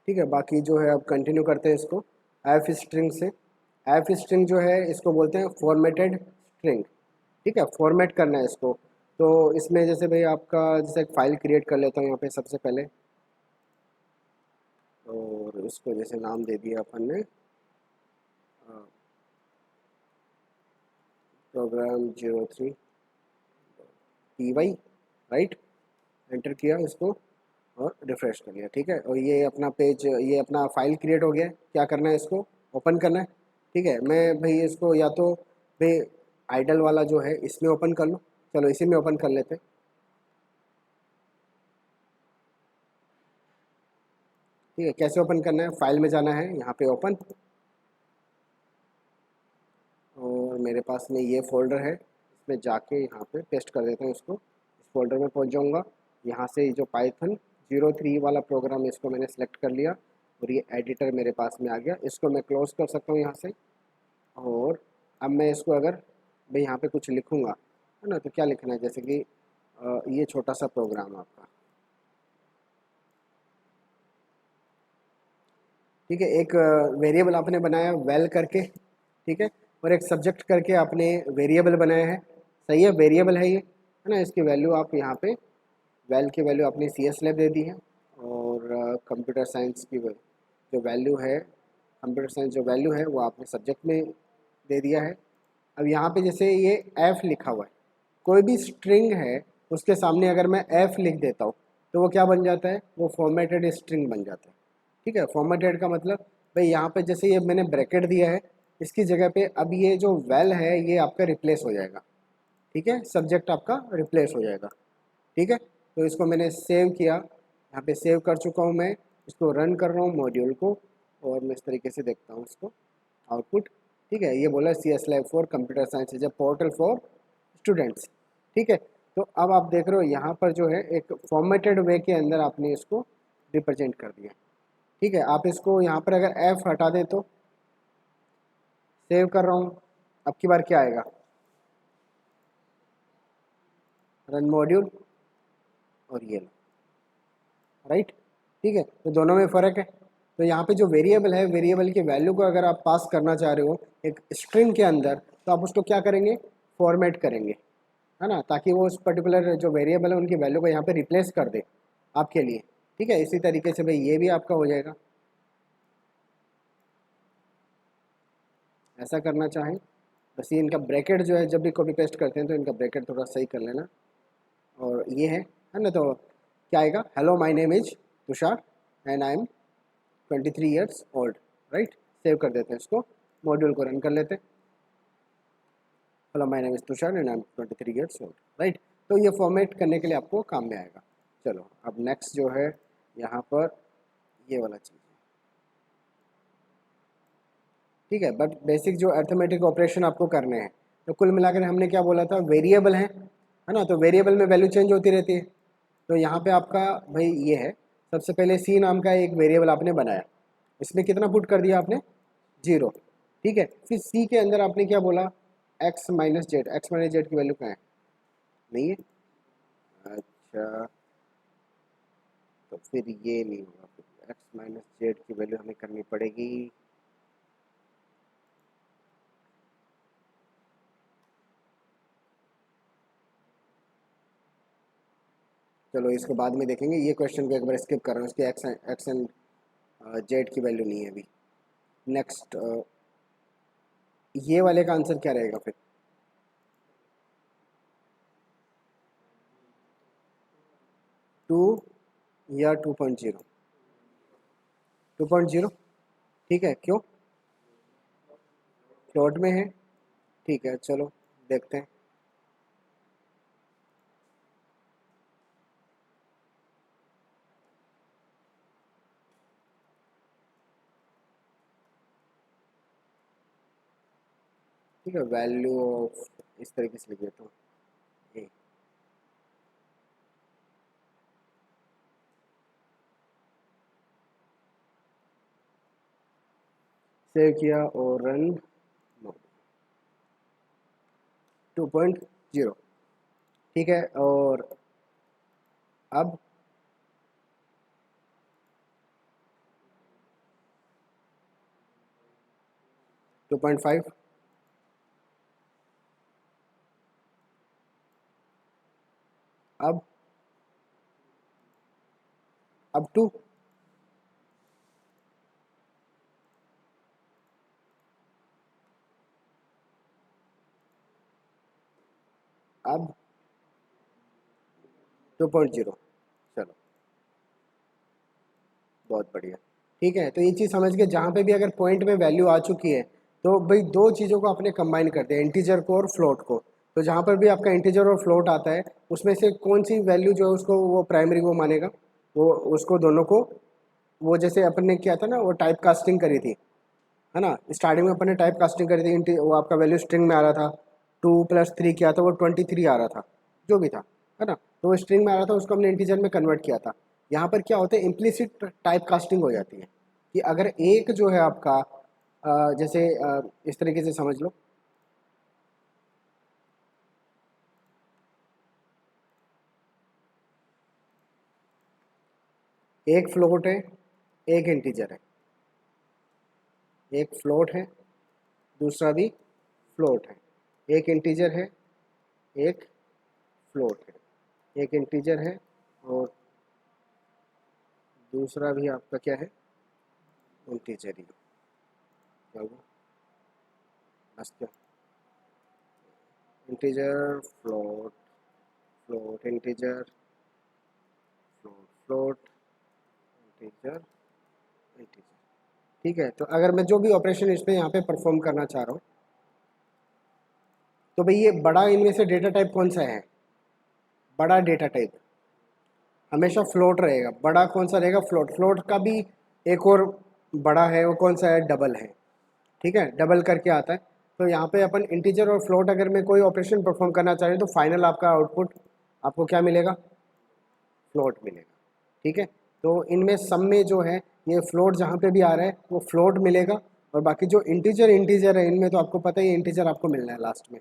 ठीक है, बाकी जो है अब कंटिन्यू करते हैं इसको एफ स्ट्रिंग से। एफ स्ट्रिंग जो है इसको बोलते हैं फॉर्मेटेड स्ट्रिंग। ठीक है, फॉर्मेट करना है इसको। तो इसमें जैसे भाई आपका जैसे एक फ़ाइल क्रिएट कर लेता हूँ यहाँ पे सबसे पहले, और इसको जैसे नाम दे दिया अपन ने प्रोग्राम 03 py, राइट। एंटर किया इसको और रिफ्रेश कर लिया। ठीक है, और ये अपना पेज, ये अपना फाइल क्रिएट हो गया है। क्या करना है, इसको ओपन करना है। ठीक है, मैं भाई इसको या तो भाई आइडल वाला जो है इसमें ओपन कर लूँ। चलो इसी में ओपन कर लेते हैं। ठीक है, कैसे ओपन करना है, फाइल में जाना है, यहाँ पे ओपन, और मेरे पास में ये फ़ोल्डर है, इसमें जाके यहाँ पे पेस्ट कर देता हूँ इसको। इस फोल्डर में पहुँच जाऊँगा। यहाँ से जो पाइथन 03 वाला प्रोग्राम इसको मैंने सेलेक्ट कर लिया, और ये एडिटर मेरे पास में आ गया। इसको मैं क्लोज़ कर सकता हूँ यहाँ से। और अब मैं इसको अगर भाई यहाँ पे कुछ लिखूँगा, है ना, तो क्या लिखना है, जैसे कि ये छोटा सा प्रोग्राम आपका। ठीक है, एक वेरिएबल आपने बनाया वेल करके, ठीक है, और एक सब्जेक्ट करके आपने वेरिएबल बनाया है। सही है, वेरिएबल है ये, है ना। इसकी वैल्यू आप यहाँ पे वेल की वैल्यू आपने सी एस लैब दे दी है, और कंप्यूटर साइंस की जो वैल्यू है, कंप्यूटर साइंस जो वैल्यू है वो आपने सब्जेक्ट में दे दिया है। अब यहाँ पे जैसे ये एफ लिखा हुआ है, कोई भी स्ट्रिंग है उसके सामने अगर मैं एफ लिख देता हूँ तो वो क्या बन जाता है, वो फॉर्मेटेड स्ट्रिंग बन जाता है। ठीक है, फॉर्मेटेड का मतलब भाई यहाँ पे जैसे ये मैंने ब्रैकेट दिया है, इसकी जगह पे अब ये जो वेल है ये आपका रिप्लेस हो जाएगा। ठीक है, सब्जेक्ट आपका रिप्लेस हो जाएगा। ठीक है, तो इसको मैंने सेव किया, यहाँ पे सेव कर चुका हूँ मैं। इसको रन कर रहा हूँ मॉड्यूल को, और मैं इस तरीके से देखता हूँ इसको आउटपुट। ठीक है, ये बोला C S lab for computer science is a portal for students. ठीक है, तो अब आप देख रहे हो यहाँ पर जो है एक फॉर्मेटेड वे के अंदर आपने इसको रिप्रेजेंट कर दिया। ठीक है, आप इसको यहाँ पर अगर एफ हटा दें तो सेव कर रहा हूँ, अब की बार क्या आएगा, रन मॉड्यूल, और ये लो, राइट। ठीक है, तो दोनों में फ़र्क है। तो यहाँ पे जो वेरिएबल है, वेरिएबल की वैल्यू को अगर आप पास करना चाह रहे हो एक स्ट्रिंग के अंदर, तो आप उसको क्या करेंगे, फॉर्मेट करेंगे, है ना, ताकि वो उस पर्टिकुलर जो वेरिएबल है उनकी वैल्यू को यहाँ पे रिप्लेस कर दे आपके लिए। ठीक है, इसी तरीके से भाई ये भी आपका हो जाएगा। ऐसा करना चाहें, बस ये इनका ब्रैकेट जो है जब भी कॉपी पेस्ट करते हैं तो इनका ब्रैकेट थोड़ा सही कर लेना। और ये है ना, तो क्या आएगा, hello my name is Tushar and I am 23 years old, right. Save कर देते हैं इसको, मॉड्यूल को रन कर लेते हैं। Hello my name is Tushar and I am 23 years old, right. तो ये फॉर्मेट करने के लिए आपको काम में आएगा। चलो अब नेक्स्ट जो है यहाँ पर ये वाला चीज़ है। ठीक है, बट बेसिक जो अर्थमेटिक ऑपरेशन आपको करने हैं, तो कुल मिलाकर हमने क्या बोला था, वेरिएबल है ना, तो वेरिएबल में वैल्यू चेंज होती रहती है। तो यहाँ पे आपका भाई ये है, सबसे पहले सी नाम का एक वेरिएबल आपने बनाया, इसमें कितना पुट कर दिया आपने, 0। ठीक है, फिर सी के अंदर आपने क्या बोला, x minus Z. X minus Z की वैल्यू कहाँ है, नहीं है, अच्छा, तो फिर ये नहीं होगा, फिर एक्स माइनस जेड की वैल्यू हमें करनी पड़ेगी। चलो इसको बाद में देखेंगे, ये क्वेश्चन को एक बार स्किप कर रहा हूँ, इसके एक्स एंड जेड की वैल्यू नहीं है अभी। नेक्स्ट ये वाले का आंसर क्या रहेगा फिर, 2 या 2.0, 2.0। ठीक है, क्यों, फ्लोट में है। ठीक है, चलो देखते हैं। ठीक है, वैल्यू ऑफ इस तरीके से लिख देता हूँ, ए। सेव किया और रन, 2.0। ठीक है, और अब 2.5, अब 2, अब 2.0। चलो बहुत बढ़िया। ठीक है, तो ये चीज़ समझ के जहाँ पे भी अगर पॉइंट में वैल्यू आ चुकी है तो भाई दो चीज़ों को आपने कंबाइन कर दिया, इंटीजर को और फ्लोट को। तो जहाँ पर भी आपका इंटीजर और फ्लोट आता है उसमें से कौन सी वैल्यू जो है उसको वो प्राइमरी वो मानेगा, वो उसको दोनों को, वो जैसे अपन ने किया था ना, वो टाइप कास्टिंग करी थी, है ना, स्टार्टिंग में अपन ने टाइप कास्टिंग करी थी, वो आपका वैल्यू स्ट्रिंग में आ रहा था, 2 + 3 किया था वो 23 आ रहा था, जो भी था, है ना, तो वो स्ट्रिंग में आ रहा था, उसको हमने इंटीजर में कन्वर्ट किया था। यहाँ पर क्या होता है, इम्प्लिसिट टाइप कास्टिंग हो जाती है कि अगर एक जो है आपका जैसे इस तरीके से समझ लो, एक फ्लोट है, एक इंटीजर है, एक फ्लोट है, दूसरा भी फ्लोट है, एक इंटीजर है, एक फ्लोट है, एक इंटीजर है और दूसरा भी आपका क्या है, इंटीजर ही। क्या हुआ, मस्त, integer float, float integer, float float integer, integer. ठीक है, तो अगर मैं जो भी ऑपरेशन इसमें यहाँ पे परफॉर्म करना चाह रहा हूँ, तो भाई ये बड़ा इनमें से डेटा टाइप कौन सा है, बड़ा डेटा टाइप हमेशा फ्लोट रहेगा। बड़ा कौन सा रहेगा, फ्लोट। फ्लोट का भी एक और बड़ा है, वो कौन सा है, डबल है। ठीक है, डबल करके आता है। तो यहाँ पे अपन इंटीजर और फ्लोट अगर मैं कोई ऑपरेशन परफॉर्म करना चाह रहे हैं तो फाइनल आपका आउटपुट आपको क्या मिलेगा, फ्लोट मिलेगा। ठीक है, तो इनमें सब में जो है ये फ्लोट जहाँ पे भी आ रहा है वो फ्लोट मिलेगा, और बाकी जो इंटीजर इंटीजर है इनमें तो आपको पता ही है इंटीजर आपको मिलना है लास्ट में।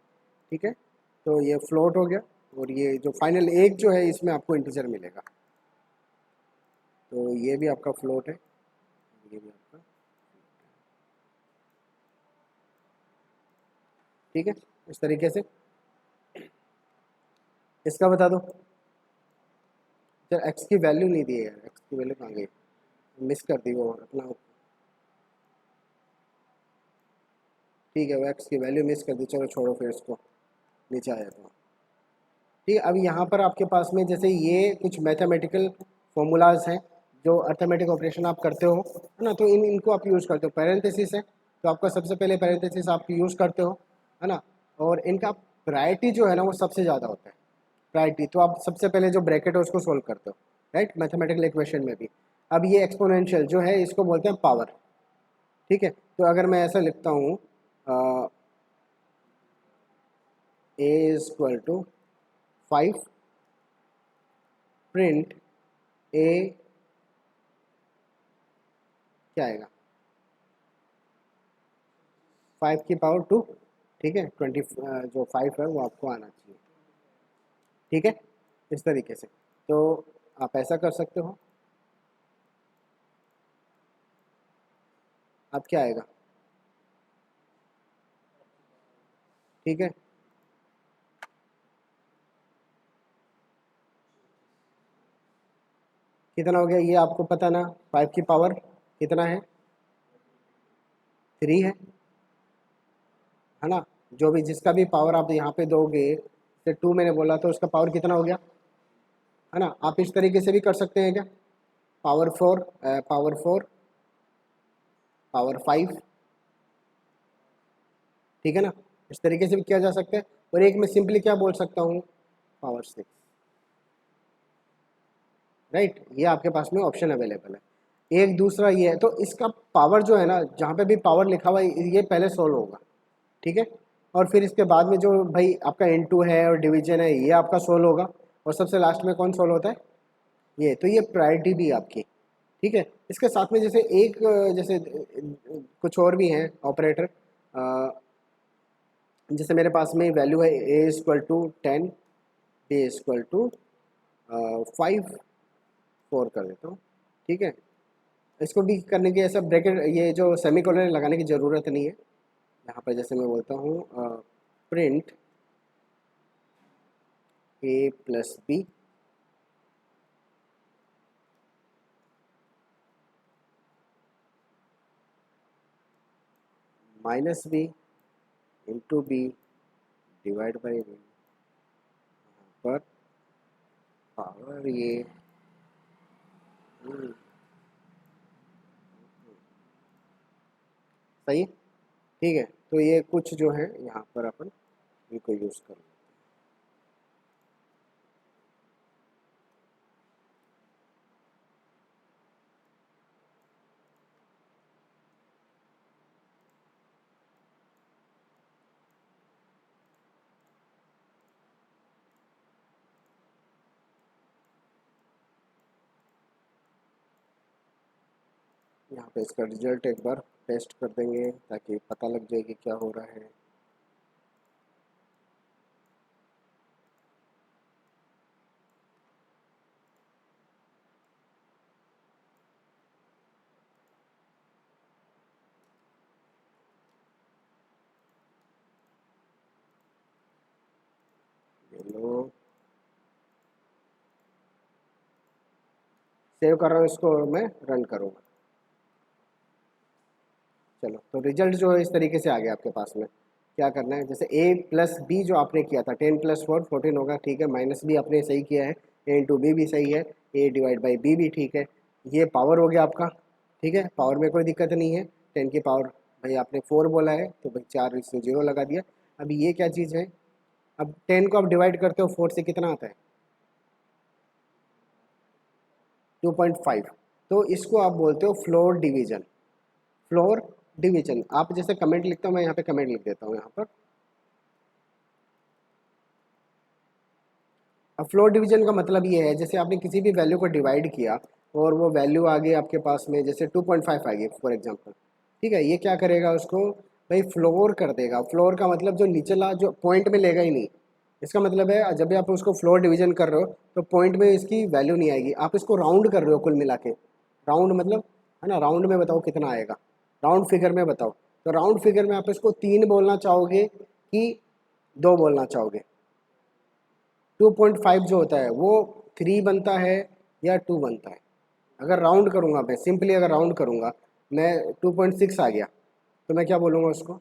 ठीक है, तो ये फ्लोट हो गया, और ये जो फाइनल एक जो है इसमें आपको इंटीजर मिलेगा, तो ये भी आपका फ्लोट है, ये भी आपका। ठीक है, इस तरीके से इसका बता दो। सर एक्स की वैल्यू नहीं दी है यार, एक्स की वैल्यू कहाँ गई, मिस कर दी वो अपना। ठीक है, वो एक्स की वैल्यू मिस कर दी, चलो छोड़ो फिर इसको, नीचे आया तो। ठीक है, अब यहाँ पर आपके पास में जैसे ये कुछ मैथमेटिकल फॉर्मूलाज हैं जो अर्थमेटिक ऑपरेशन आप करते हो, है ना, तो इनको आप यूज़ करते हो। पैरेंथेसिस है तो आपका सबसे पहले पैरेंथेसिस आप यूज़ करते हो, है ना, और इनका प्रायोरिटी जो है ना वो सबसे ज़्यादा होता है। प्रायोरिटी तो आप सबसे पहले जो ब्रैकेट है उसको सोल्व करते हो, राइट, मैथमेटिकल इक्वेशन में भी। अब ये एक्सपोनेंशियल जो है इसको बोलते हैं पावर। ठीक है, तो अगर मैं ऐसा लिखता हूँ ए इज इक्वल टू 5 प्रिंट ए, क्या आएगा, 5 की पावर 2। ठीक है, 20 जो 5 है वो आपको आना चाहिए। ठीक है, इस तरीके से तो आप ऐसा कर सकते हो। अब क्या आएगा, ठीक है, कितना हो गया ये आपको पता ना, 5 की पावर कितना है, 3 है ना, जो भी जिसका भी पावर आप यहाँ पे दोगे, जैसे 2 मैंने बोला तो उसका पावर कितना हो गया, है ना। आप इस तरीके से भी कर सकते हैं क्या, पावर 4, पावर 4, पावर 5। ठीक है ना, इस तरीके से भी किया जा सकता है। और एक मैं सिंपली क्या बोल सकता हूँ, पावर 6, राइट, ये आपके पास में ऑप्शन अवेलेबल है। एक दूसरा ये है, तो इसका पावर जो है ना, जहाँ पे भी पावर लिखा हुआ है ये पहले सोल्व होगा। ठीक है, और फिर इसके बाद में जो भाई आपका इनटू है और डिवीजन है ये आपका सोल्व होगा, और सबसे लास्ट में कौन सोल्व होता है, ये। तो ये प्रायोरिटी भी आपकी। ठीक है, इसके साथ में जैसे एक जैसे कुछ और भी हैं ऑपरेटर, जैसे मेरे पास में वैल्यू है A = 10, B = 5, 4 कर देता हूँ। ठीक है, इसको भी करने की ऐसा ब्रैकेट ये जो सेमीकोलन लगाने की ज़रूरत नहीं है, यहाँ पर जैसे मैं बोलता हूँ print A plus B minus B into B divide by B, पर पावर ये सही। ठीक है, तो ये कुछ जो है यहाँ पर अपन इनको यूज़ कर, यहाँ पे इसका रिजल्ट एक बार टेस्ट कर देंगे ताकि पता लग जाए कि क्या हो रहा है। ये लो, सेव कर रहा हूँ इसको और मैं रन करूँगा। चलो, तो रिजल्ट जो है इस तरीके से आ गया आपके पास में। क्या करना है, जैसे ए प्लस बी जो आपने किया था 10 + 4 14 होगा, ठीक है। माइनस बी आपने सही किया है, ए इंटू बी भी सही है, ए डिवाइड बाई बी भी ठीक है। ये पावर हो गया आपका, ठीक है। पावर में कोई दिक्कत नहीं है। 10 की पावर भाई आपने 4 बोला है तो भाई 4 इसमें 0 लगा दिया। अभी ये क्या चीज़ है, अब 10 को आप डिवाइड करते हो 4 से, कितना आता है 2.5। तो इसको आप बोलते हो फ्लोर डिवीजन। फ्लोर डिवीजन, आप जैसे कमेंट लिखता हूँ, मैं यहाँ पे कमेंट लिख देता हूँ यहाँ पर। अब फ्लोर डिवीजन का मतलब ये है, जैसे आपने किसी भी वैल्यू को डिवाइड किया और वो वैल्यू आ गई आपके पास में, जैसे 2.5 आ गई फॉर एग्जांपल, ठीक है। ये क्या करेगा उसको भाई फ्लोर कर देगा। फ्लोर का मतलब जो निचला जो पॉइंट में लेगा ही नहीं। इसका मतलब है जब भी आप उसको फ्लोर डिवीजन कर रहे हो तो पॉइंट में इसकी वैल्यू नहीं आएगी, आप इसको राउंड कर रहे हो कुल मिला के। राउंड मतलब है ना, राउंड में बताओ कितना आएगा, राउंड फिगर में बताओ। तो राउंड फिगर में आप इसको 3 बोलना चाहोगे कि 2 बोलना चाहोगे। 2.5 जो होता है वो 3 बनता है या 2 बनता है। अगर राउंड करूँगा, मैं सिंपली अगर राउंड करूँगा, मैं 2.6 आ गया तो मैं क्या बोलूँगा उसको,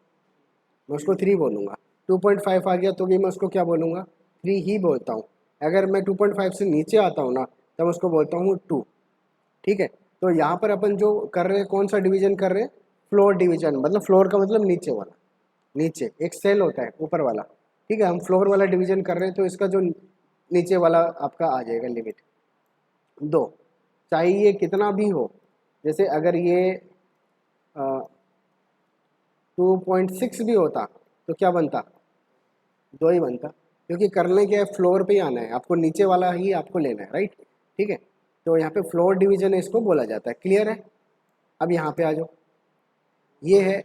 मैं उसको 3 बोलूँगा। 2.5 आ गया तो भी मैं उसको क्या बोलूँगा, 3 ही बोलता हूँ। अगर मैं 2.5 से नीचे आता हूँ ना, तब उसको बोलता हूँ 2। ठीक है। तो यहाँ पर अपन जो कर रहे हैं, कौन सा डिवीजन कर रहे हैं, फ्लोर डिवीजन। मतलब फ्लोर का मतलब नीचे वाला, नीचे एक सेल होता है ऊपर वाला, ठीक है। हम फ्लोर वाला डिवीजन कर रहे हैं तो इसका जो नीचे वाला आपका आ जाएगा लिमिट 2। चाहे ये कितना भी हो, जैसे अगर ये 2.6 भी होता तो क्या बनता, 2 ही बनता। क्योंकि करने के फ्लोर पे ही आना है आपको, नीचे वाला ही आपको लेना है, राइट। ठीक है, तो यहाँ पे फ्लोर डिवीजन इसको बोला जाता है। क्लियर है। अब यहाँ पे आ जाओ, ये है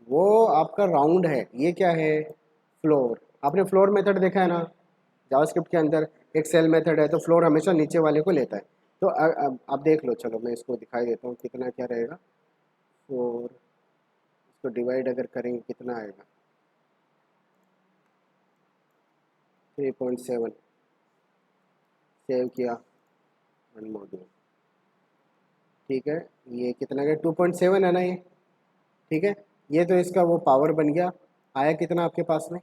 वो आपका राउंड है, ये क्या है फ्लोर। आपने फ्लोर मेथड देखा है ना जावास्क्रिप्ट के अंदर, एक सेल मेथड है, तो फ्लोर हमेशा नीचे वाले को लेता है। तो अब आप देख लो, चलो मैं इसको दिखाई देता हूँ कितना क्या रहेगा। 4 इसको डिवाइड अगर करेंगे कितना आएगा, 3.7। सेव किया, वन मॉड्यूल, ठीक है। ये कितना का 2.7 है ना ये, ठीक है। ये तो इसका वो पावर बन गया, आया कितना आपके पास में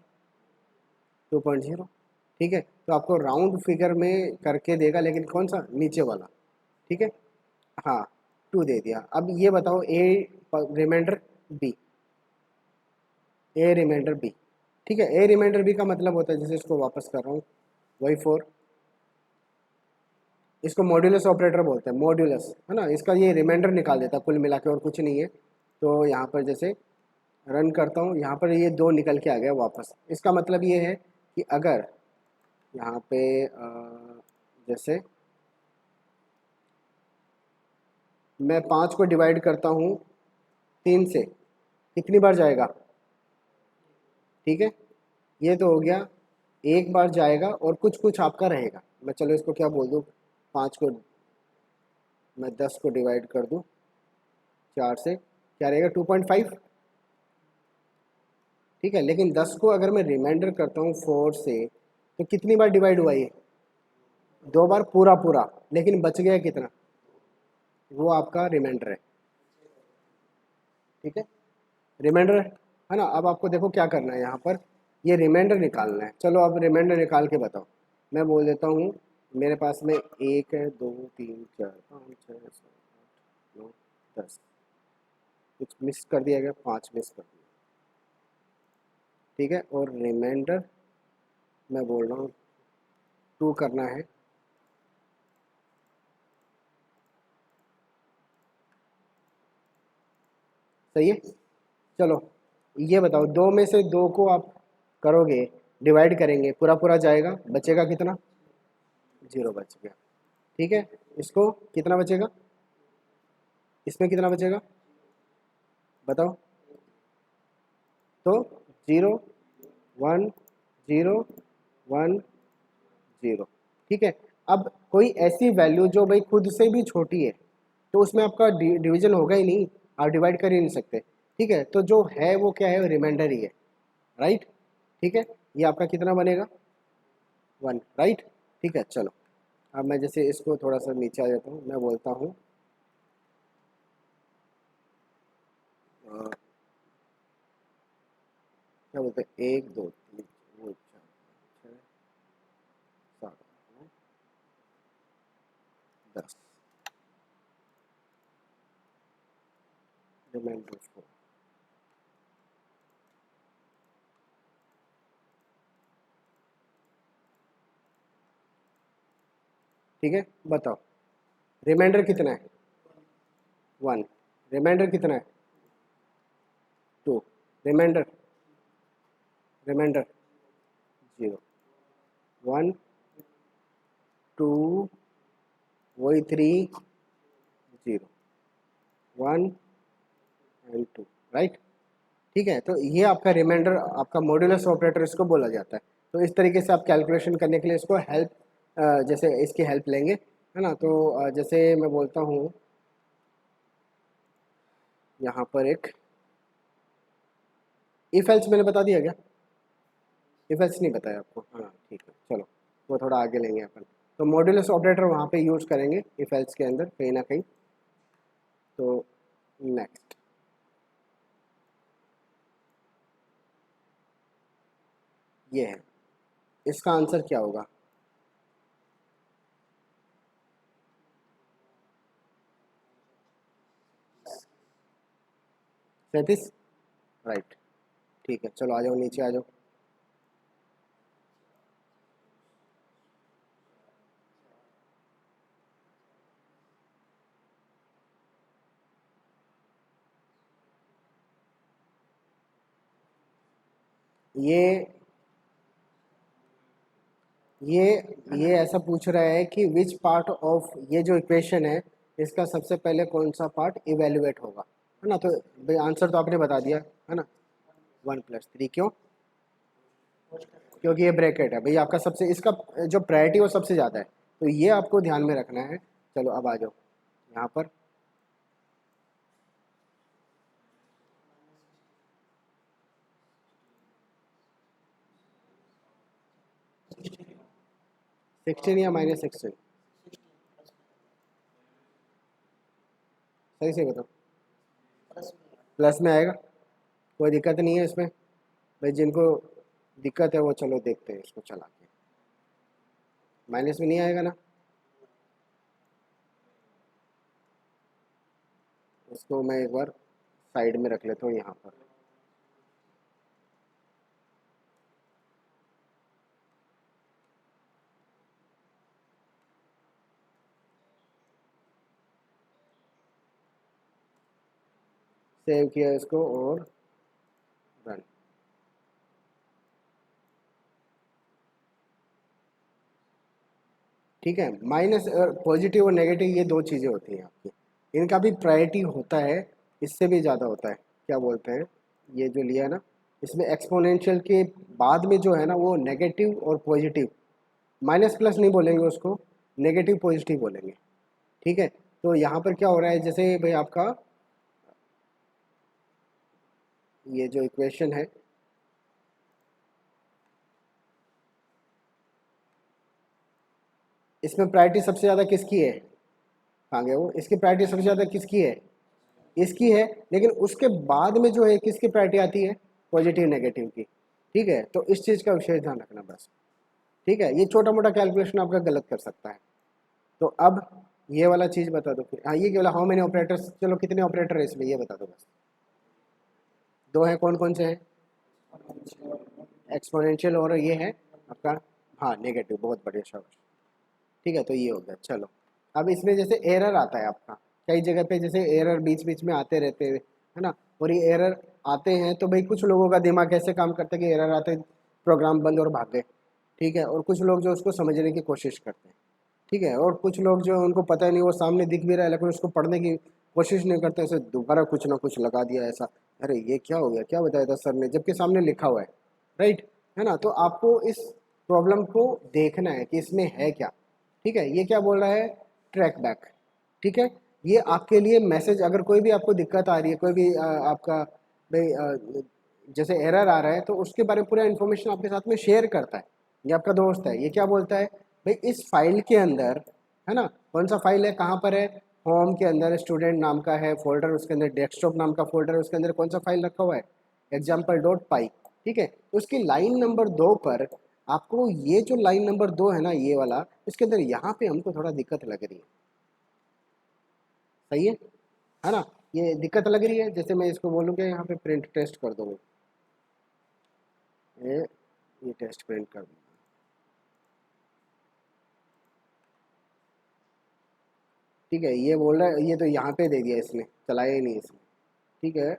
2.0। ठीक है, तो आपको राउंड फिगर में करके देगा, लेकिन कौन सा, नीचे वाला। ठीक है, हाँ 2 दे दिया। अब ये बताओ ए रिमाइंडर बी, ए रिमाइंडर बी, ठीक है। ए रिमाइंडर बी का मतलब होता है, जैसे इसको वापस कर रहा हूँ, वही 4, इसको मॉड्यूलस ऑपरेटर बोलते हैं, मॉड्यूलस है ना। इसका ये रिमाइंडर निकाल देता है कुल मिला के, और कुछ नहीं है। तो यहाँ पर जैसे रन करता हूँ, यहाँ पर ये 2 निकल के आ गया वापस। इसका मतलब ये है कि अगर यहाँ पे जैसे मैं 5 को डिवाइड करता हूँ 3 से, कितनी बार जाएगा, ठीक है। ये तो हो गया, एक बार जाएगा और कुछ कुछ आपका रहेगा। मैं चलो इसको क्या बोल दूँ, 5 को मैं 10 को डिवाइड कर दूँ 4 से, क्या रहेगा 2.5, ठीक है। लेकिन 10 को अगर मैं रिमाइंडर करता हूँ 4 से, तो कितनी बार डिवाइड हुआ ये? 2 बार पूरा पूरा, लेकिन बच गया कितना? वो आपका रिमाइंडर है, ठीक है, रिमाइंडर है ना। अब आपको देखो क्या करना है यहाँ पर, ये रिमाइंडर निकालना है। चलो अब रिमाइंडर निकाल के बताओ। मैं बोल देता हूँ मेरे पास में 1 है, 2, 3, 4, 5, 6, 7, 8, 9, 10, कुछ मिस कर दिया गया, 5 मिस कर दिया, ठीक है। और रिमाइंडर मैं बोल रहा हूँ 2 करना है, सही है। चलो ये बताओ, 2 में से 2 को आप करोगे, डिवाइड करेंगे, पूरा पूरा जाएगा, बचेगा कितना? 0 बच गया, ठीक है। इसको कितना बचेगा, इसमें कितना बचेगा बताओ? तो 0, 1, 0, 1, 0, ठीक है। अब कोई ऐसी वैल्यू जो भाई खुद से भी छोटी है, तो उसमें आपका डिवीजन होगा ही नहीं, आप डिवाइड कर ही नहीं सकते, ठीक है। तो जो है वो क्या है, रिमाइंडर ही है, राइट, ठीक है। ये आपका कितना बनेगा? 1, राइट, ठीक है। चलो अब मैं जैसे इसको थोड़ा सा नीचे आ जाता हूँ, मैं बोलता हूँ क्या बोलते हैं, 1, 2, 3, 4, 5, 6, 7, 8, 10, रिमाइंडर 4, ठीक है। बताओ रिमाइंडर कितना है? 1, रिमाइंडर कितना है? 2, रिमाइंडर, रिमाइंडर 0, 1, 2, वही 3, 0, 1 एंड 2, राइट, ठीक है। तो ये आपका रिमाइंडर, आपका मॉड्यूलस ऑपरेटर इसको बोला जाता है। तो इस तरीके से आप कैलकुलेशन करने के लिए इसको हेल्प, जैसे इसकी हेल्प लेंगे, है ना। तो जैसे मैं बोलता हूँ यहाँ पर एक इफ एल्स मैंने बता दिया क्या? इफ एल्स नहीं बताया आपको? हाँ ठीक है, चलो वो थोड़ा आगे लेंगे अपन। तो मॉड्यूलस ऑपरेटर वहाँ पे यूज करेंगे इफ एल्स के अंदर कहीं ना कहीं। तो नेक्स्ट ये है, इसका आंसर क्या होगा? 37, राइट, ठीक है। चलो आ जाओ नीचे आ जाओ। ये ये ये ऐसा पूछ रहा है कि विच पार्ट ऑफ ये जो इक्वेशन है, इसका सबसे पहले कौन सा पार्ट इवेल्युएट होगा, है ना। तो भाई आंसर तो आपने बता दिया, है ना, 1+3। क्यों? क्योंकि ये ब्रैकेट है भाई आपका, सबसे इसका जो प्रायोरिटी वो सबसे ज़्यादा है, तो ये आपको ध्यान में रखना है। चलो अब आ जाओ यहाँ पर। सिक्सटीन या -16? सही से बताओ। प्लस में आएगा, कोई दिक्कत नहीं है इसमें भाई। जिनको दिक्कत है वो चलो देखते हैं इसको चला के। माइनस में नहीं आएगा ना? इसको मैं एक बार साइड में रख लेता हूँ यहाँ पर। सेव किया इसको और रन। ठीक है, माइनस और पॉजिटिव और नेगेटिव ये दो चीज़ें होती हैं आपकी, इनका भी प्रायोरिटी होता है, इससे भी ज़्यादा होता है। क्या बोलते हैं, ये जो लिया है ना, इसमें एक्सपोनेंशियल के बाद में जो है ना वो नेगेटिव और पॉजिटिव, माइनस प्लस नहीं बोलेंगे उसको, नेगेटिव पॉजिटिव बोलेंगे, ठीक है। तो यहाँ पर क्या हो रहा है, जैसे भाई आपका ये जो इक्वेशन है, इसमें प्रायोरिटी सबसे ज़्यादा किसकी है? कहाँ गया वो? इसकी प्रायोरिटी सबसे ज़्यादा किसकी है? इसकी है। लेकिन उसके बाद में जो है किसकी प्रायोरिटी आती है? पॉजिटिव नेगेटिव की। ठीक है, तो इस चीज़ का विशेष ध्यान रखना बस। ठीक है, ये छोटा मोटा कैलकुलेशन आपका गलत कर सकता है। तो अब ये वाला चीज़ बता दो फिर। हाँ, ये क्या बोला, हाउ मेनी ऑपरेटर्स, चलो कितने ऑपरेटर है इसमें ये बता दो बस। दो हैं, कौन कौन से हैं? एक्सपोनेंशियल और ये है आपका, हाँ नेगेटिव, बहुत बढ़िया शाबाश। ठीक है, तो ये हो गया। चलो अब इसमें जैसे एरर आता है आपका, कई जगह पे जैसे एरर बीच बीच में आते रहते हैं, है ना। और ये एरर आते हैं तो भाई कुछ लोगों का दिमाग ऐसे काम करता है कि एरर आते प्रोग्राम बंद और भाग गए। ठीक है, और कुछ लोग जो उसको समझने की कोशिश करते हैं। ठीक है, और कुछ लोग जो उनको पता ही नहीं, वो सामने दिख भी रहा है लेकिन उसको पढ़ने की कोशिश नहीं करते, ऐसे दोबारा कुछ ना कुछ लगा दिया ऐसा, अरे ये क्या हो गया, क्या बताया था सर ने, जबकि सामने लिखा हुआ है। राइट, है ना। तो आपको इस प्रॉब्लम को देखना है कि इसमें है क्या। ठीक है, ये क्या बोल रहा है? Track back. ठीक है, ये आपके लिए मैसेज, अगर कोई भी आपको दिक्कत आ रही है, कोई भी आपका भाई जैसे एरर आ रहा है, तो उसके बारे में पूरा इन्फॉर्मेशन आपके साथ में शेयर करता है। ये आपका दोस्त है, ये क्या बोलता है भाई, इस फाइल के अंदर, है ना, कौन सा फाइल है, कहाँ पर है, होम के अंदर स्टूडेंट नाम का है फोल्डर, उसके अंदर डेस्कटॉप नाम का फोल्डर है, उसके अंदर कौन सा फाइल रखा हुआ है? एग्जाम्पल डॉट पाई। ठीक है, उसकी लाइन नंबर 2 पर आपको, ये जो लाइन नंबर 2 है ना, ये वाला, इसके अंदर यहाँ पे हमको थोड़ा दिक्कत लग रही है। सही है ना। ये दिक्कत लग रही है, जैसे मैं इसको बोलूँ कि यहाँ पे प्रिंट टेस्ट कर दो, ये टेस्ट प्रिंट कर दूँ। ठीक है, ये बोल रहा है, ये तो यहाँ पे दे दिया इसने, चलाया ही नहीं इसने। ठीक है,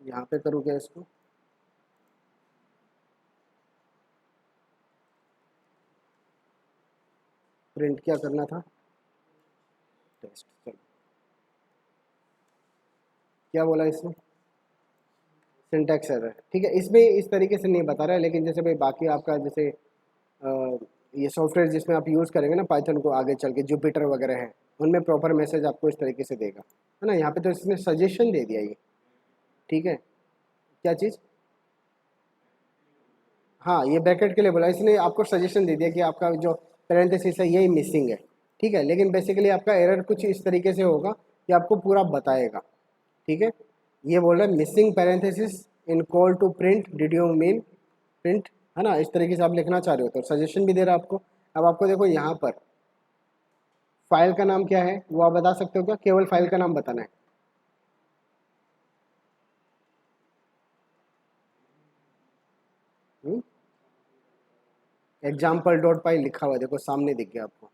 यहाँ पे करूँ क्या इसको? प्रिंट क्या करना था? टेस्ट, चलो। क्या बोला इसने? Syntax error. ठीक है, इसमें इस तरीके से नहीं बता रहा है, लेकिन जैसे भाई बाकी आपका जैसे ये सॉफ्टवेयर जिसमें आप यूज़ करेंगे ना पाइथन को आगे चल के, जुपिटर वगैरह है, उनमें प्रॉपर मैसेज आपको इस तरीके से देगा, है ना। यहाँ पे तो इसने सजेशन दे दिया ये। ठीक है, क्या चीज़? हाँ, ये ब्रैकेट के लिए बोला, इसने आपको सजेशन दे दिया कि आपका जो पैरेंथेसिस है यही मिसिंग है। ठीक है, लेकिन बेसिकली आपका एरर कुछ इस तरीके से होगा कि आपको पूरा बताएगा। ठीक है, ये बोल रहा है missing parenthesis in call to print, did you mean print, है ना, इस तरीके से आप लिखना चाह रहे हो, तो सजेशन भी दे रहा है आपको। अब आपको देखो यहाँ पर फाइल का नाम क्या है वो आप बता सकते हो क्या? केवल फाइल का नाम बताना है। एग्जाम्पल डॉट पाई लिखा हुआ है, देखो सामने दिख गया आपको।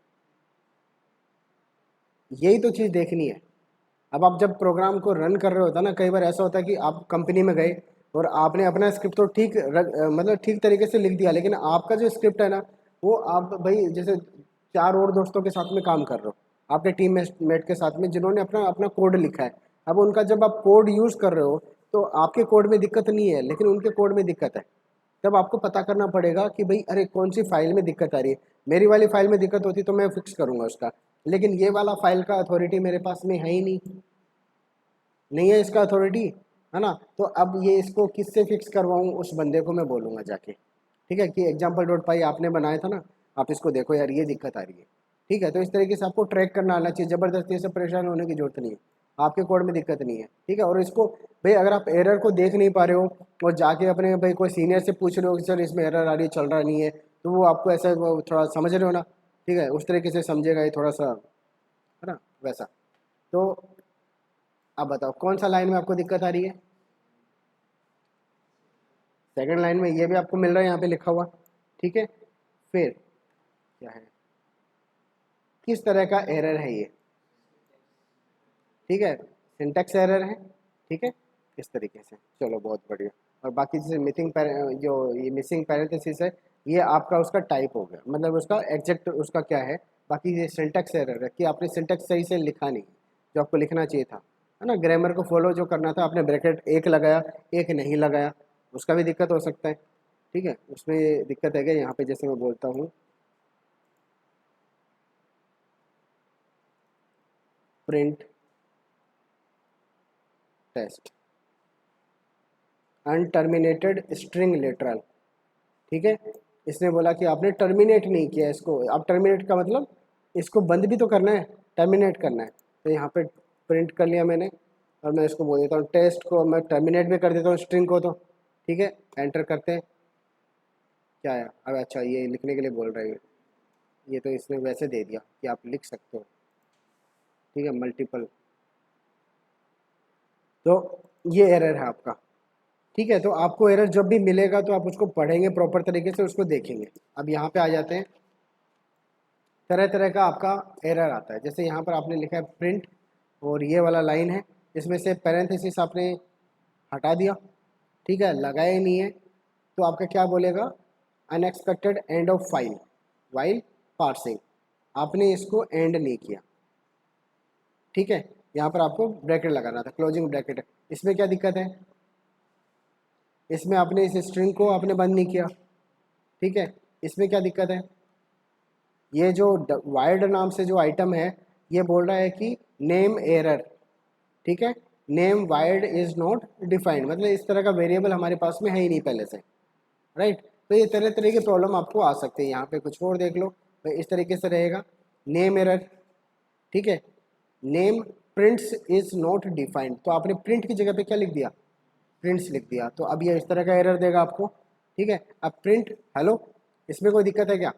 यही तो चीज़ देखनी है। अब आप जब प्रोग्राम को रन कर रहे होता ना, कई बार ऐसा होता है कि आप कंपनी में गए और आपने अपना स्क्रिप्ट तो ठीक मतलब ठीक तरीके से लिख दिया, लेकिन आपका जो स्क्रिप्ट है ना, वो आप भाई जैसे चार और दोस्तों के साथ में काम कर रहे हो, आपके टीम मेट के साथ में, जिन्होंने अपना अपना कोड लिखा है। अब उनका जब आप कोड यूज़ कर रहे हो तो आपके कोड में दिक्कत नहीं है, लेकिन उनके कोड में दिक्कत है। तब आपको पता करना पड़ेगा कि भाई अरे कौन सी फाइल में दिक्कत आ रही है। मेरी वाली फाइल में दिक्कत होती तो मैं फिक्स करूंगा उसका, लेकिन ये वाला फाइल का अथॉरिटी मेरे पास में है ही नहीं, नहीं है इसका अथॉरिटी, है ना। तो अब ये इसको किससे फिक्स करवाऊँ, उस बंदे को मैं बोलूँगा जाके। ठीक है, कि एग्जाम्पल डॉट पाई आपने बनाया था ना, आप इसको देखो यार ये दिक्कत आ रही है। ठीक है, तो इस तरीके से आपको ट्रैक करना आना चाहिए, ज़बरदस्ती से परेशान होने की जरूरत नहीं है। आपके कोड में दिक्कत नहीं है। ठीक है, और इसको भाई अगर आप एरर को देख नहीं पा रहे हो और जाके अपने भाई कोई सीनियर से पूछ रहे हो कि सर इसमें एरर आ रही है, चल रहा नहीं है, तो वो आपको ऐसा वो थोड़ा समझ रहे हो ना। ठीक है, उस तरीके से समझेगा ये थोड़ा सा, है ना, वैसा। तो अब बताओ कौन सा लाइन में आपको दिक्कत आ रही है? सेकंड लाइन में, ये भी आपको मिल रहा है यहाँ पे लिखा हुआ। ठीक है, फिर क्या है, किस तरह का एरर है ये? ठीक है, सिंटैक्स एरर है। ठीक है, इस तरीके से, चलो बहुत बढ़िया। और बाकी जैसे जो ये मिसिंग पैरेंथेसिस है, ये आपका उसका टाइप हो गया, मतलब उसका एग्जैक्ट उसका क्या है। बाकी ये सिंटैक्स एरर है कि आपने सिंटैक्स सही से लिखा नहीं, जो आपको लिखना चाहिए था, है ना, ग्रामर को फॉलो जो करना था, आपने ब्रैकेट एक लगाया, एक नहीं लगाया, उसका भी दिक्कत हो सकता है। ठीक है, उसमें ये दिक्कत है क्या, यहाँ पे जैसे मैं बोलता हूँ प्रिंट टेस्ट, अनटर्मिनेटेड स्ट्रिंग लिटरल, ठीक है। इसने बोला कि आपने टर्मिनेट नहीं किया इसको। अब टर्मिनेट का मतलब इसको बंद भी तो करना है, टर्मिनेट करना है। तो यहाँ पे प्रिंट कर लिया मैंने, और मैं इसको बोल देता हूँ टेस्ट को, मैं टर्मिनेट भी कर देता हूँ स्ट्रिंग को, तो ठीक है। एंटर करते हैं, क्या है अब, अच्छा ये लिखने के लिए बोल रहा है, ये तो इसने वैसे दे दिया कि आप लिख सकते हो, ठीक है, मल्टीपल। तो ये एरर है आपका, ठीक है। तो आपको एरर जब भी मिलेगा तो आप उसको पढ़ेंगे प्रॉपर तरीके से, उसको देखेंगे। अब यहाँ पे आ जाते हैं, तरह तरह का आपका एरर आता है। जैसे यहाँ पर आपने लिखा है प्रिंट, और ये वाला लाइन है, इसमें से पैरेंथेसिस आपने हटा दिया, ठीक है, लगाया ही नहीं है, तो आपका क्या बोलेगा, unexpected end of file while parsing, आपने इसको एंड नहीं किया, ठीक है। यहाँ पर आपको ब्रैकेट लगाना था, क्लोजिंग ब्रैकेट। इसमें क्या दिक्कत है, इसमें आपने इस स्ट्रिंग को आपने बंद नहीं किया, ठीक है। इसमें क्या दिक्कत है, ये जो वाइल्ड नाम से जो आइटम है, ये बोल रहा है कि नेम एरर, ठीक है, name wild is not defined, मतलब इस तरह का वेरिएबल हमारे पास में है ही नहीं पहले से, राइट। तो ये तरह तरह के प्रॉब्लम आपको आ सकते हैं। यहाँ पे कुछ और देख लो, तो इस तरीके से रहेगा, नेम एरर, ठीक है, name prints is not defined, तो आपने प्रिंट की जगह पे क्या लिख दिया, प्रिंट्स लिख दिया, तो अब ये इस तरह का एरर देगा आपको, ठीक है। अब प्रिंट हेलो, इसमें कोई दिक्कत है क्या,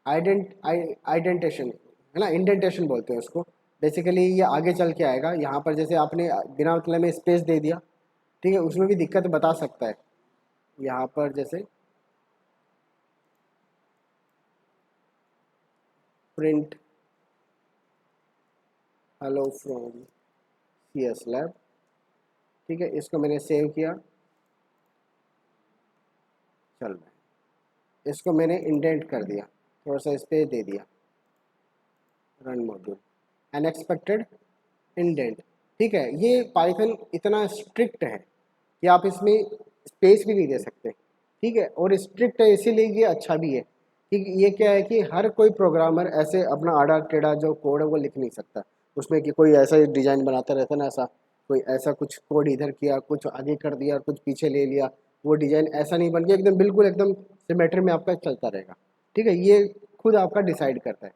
आइडेंटेशन है ना, इंडेंटेशन बोलते हैं उसको। बेसिकली ये आगे चल के आएगा, यहाँ पर जैसे आपने बिना मतलब में स्पेस दे दिया, ठीक है, उसमें भी दिक्कत बता सकता है। यहाँ पर जैसे print hello from CS lab, ठीक है, इसको मैंने सेव किया, चल रहा है, इसको मैंने इंडेंट कर दिया, थोड़ा सा स्पेस दे दिया, रन मॉड्यूल, अनएक्सपेक्टेड इंडेंट, ठीक है। ये पाइथन इतना स्ट्रिक्ट है कि आप इसमें स्पेस भी नहीं दे सकते, ठीक है। और स्ट्रिक्ट है इसीलिए ये अच्छा भी है, कि ये क्या है कि हर कोई प्रोग्रामर ऐसे अपना आड़ा टेढ़ा जो कोड है वो लिख नहीं सकता उसमें, कि कोई ऐसा डिज़ाइन बनाता रहता ना, ऐसा कोई ऐसा कुछ कोड इधर किया, कुछ आगे कर दिया, कुछ पीछे ले लिया, वो डिज़ाइन ऐसा नहीं बन गया, एकदम बिल्कुल एकदम सिमेट्री में आपका चलता रहेगा, ठीक है। ये खुद आपका डिसाइड करता है।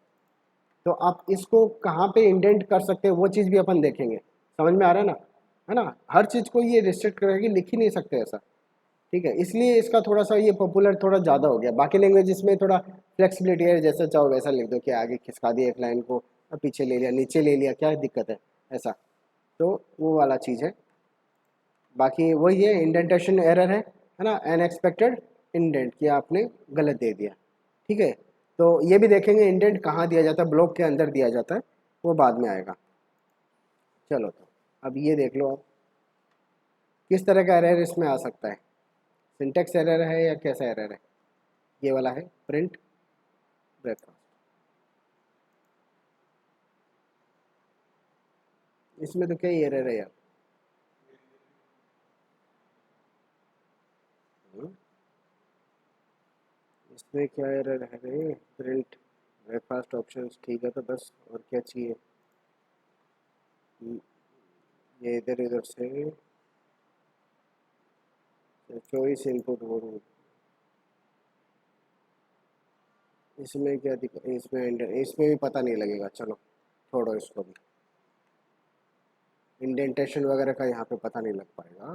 तो आप इसको कहाँ पे इंडेंट कर सकते हैं वो चीज़ भी अपन देखेंगे, समझ में आ रहा है ना। हर चीज़ को ये रिस्ट्रिक्ट करेगी, लिख ही नहीं सकते ऐसा, ठीक है। इसलिए इसका थोड़ा सा ये पॉपुलर थोड़ा ज़्यादा हो गया। बाकी लैंग्वेज में थोड़ा फ्लेक्सिबिलिटी है, जैसा चाहो वैसा लिख दो, कि आगे खिसका दिया एक लाइन को, और पीछे ले लिया, नीचे ले लिया, क्या दिक्कत है ऐसा, तो वो वाला चीज़ है। बाकी वही है, इंडेंटेशन एरर है ना, अनएक्सपेक्टेड इंडेंट, कि आपने गलत दे दिया, ठीक है। तो ये भी देखेंगे इंडेंट कहाँ दिया जाता है, ब्लॉक के अंदर दिया जाता है, वो बाद में आएगा। चलो, तो अब ये देख लो आप किस तरह का एरर इसमें आ सकता है, सिंटेक्स एरर है या कैसा एरर है। ये वाला है प्रिंट ब्रेकफास्ट, इसमें तो क्या ही एरर है यार, हम्म, इसमें क्या एरर है रे, प्रिंट ब्रेकफास्ट ऑप्शंस, ठीक है, तो बस और क्या चाहिए। हम्म, ये इधर उधर से चॉइस इनपुट वो, इसमें क्या दिक्कत, इसमें भी पता नहीं लगेगा, चलो छोड़ो इसको भी, इंडेंटेशन वगैरह का यहाँ पे पता नहीं लग पाएगा।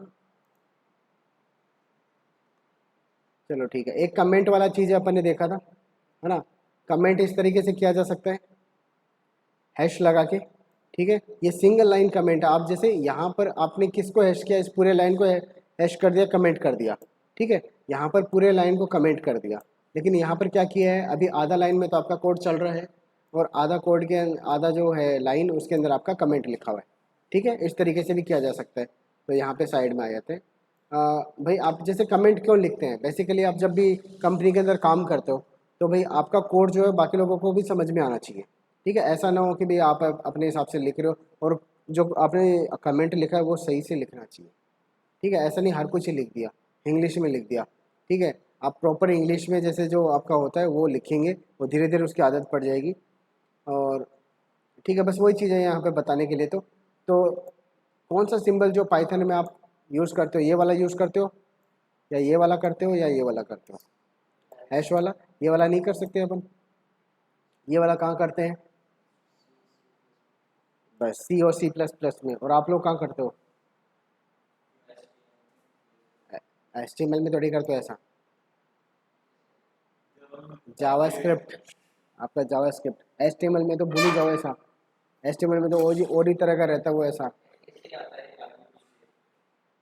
चलो ठीक है, एक कमेंट वाला चीज़ अपन ने देखा था, है ना। कमेंट इस तरीके से किया जा सकता है, हैश लगा के, ठीक है। ये सिंगल लाइन कमेंट है, आप जैसे यहाँ पर आपने किसको हैश किया, इस पूरे लाइन को हैश कर दिया, कमेंट कर दिया, ठीक है। यहाँ पर पूरे लाइन को कमेंट कर दिया, लेकिन यहाँ पर क्या किया है, अभी आधा लाइन में तो आपका कोड चल रहा है, और आधा कोड के आधा जो है लाइन उसके अंदर आपका कमेंट लिखा हुआ है, ठीक है। इस तरीके से भी किया जा सकता है। तो यहाँ पे साइड में आ जाते हैं। भाई आप जैसे कमेंट क्यों लिखते हैं, बेसिकली आप जब भी कंपनी के अंदर काम करते हो, तो भाई आपका कोड जो है बाकी लोगों को भी समझ में आना चाहिए, ठीक है। ऐसा ना हो कि भाई आप अपने हिसाब से लिख रहे हो, और जो आपने कमेंट लिखा है वो सही से लिखना चाहिए, ठीक है। ऐसा नहीं हर कुछ ही लिख दिया, इंग्लिश में लिख दिया, ठीक है। आप प्रॉपर इंग्लिश में जैसे जो आपका होता है वो लिखेंगे, वो धीरे धीरे उसकी आदत पड़ जाएगी। और ठीक है, बस वही चीज़ है यहाँ पे बताने के लिए। तो कौन सा सिंबल जो पाइथन में आप यूज़ करते हो, ये वाला यूज़ करते हो या ये वाला करते हो या ये वाला करते हो, हैश वाला। ये वाला नहीं कर सकते अपन, ये वाला कहाँ करते हैं, बस सी और सी प्लस प्लस में। और आप लोग कहाँ करते हो, HTML में थोड़ी करते हो ऐसा। जावास्क्रिप्ट, आपका जावास्क्रिप्ट, HTML में तो भूल ही जाओ ऐसा। HTML में तो ओडी तरह का रहता है वो ऐसा।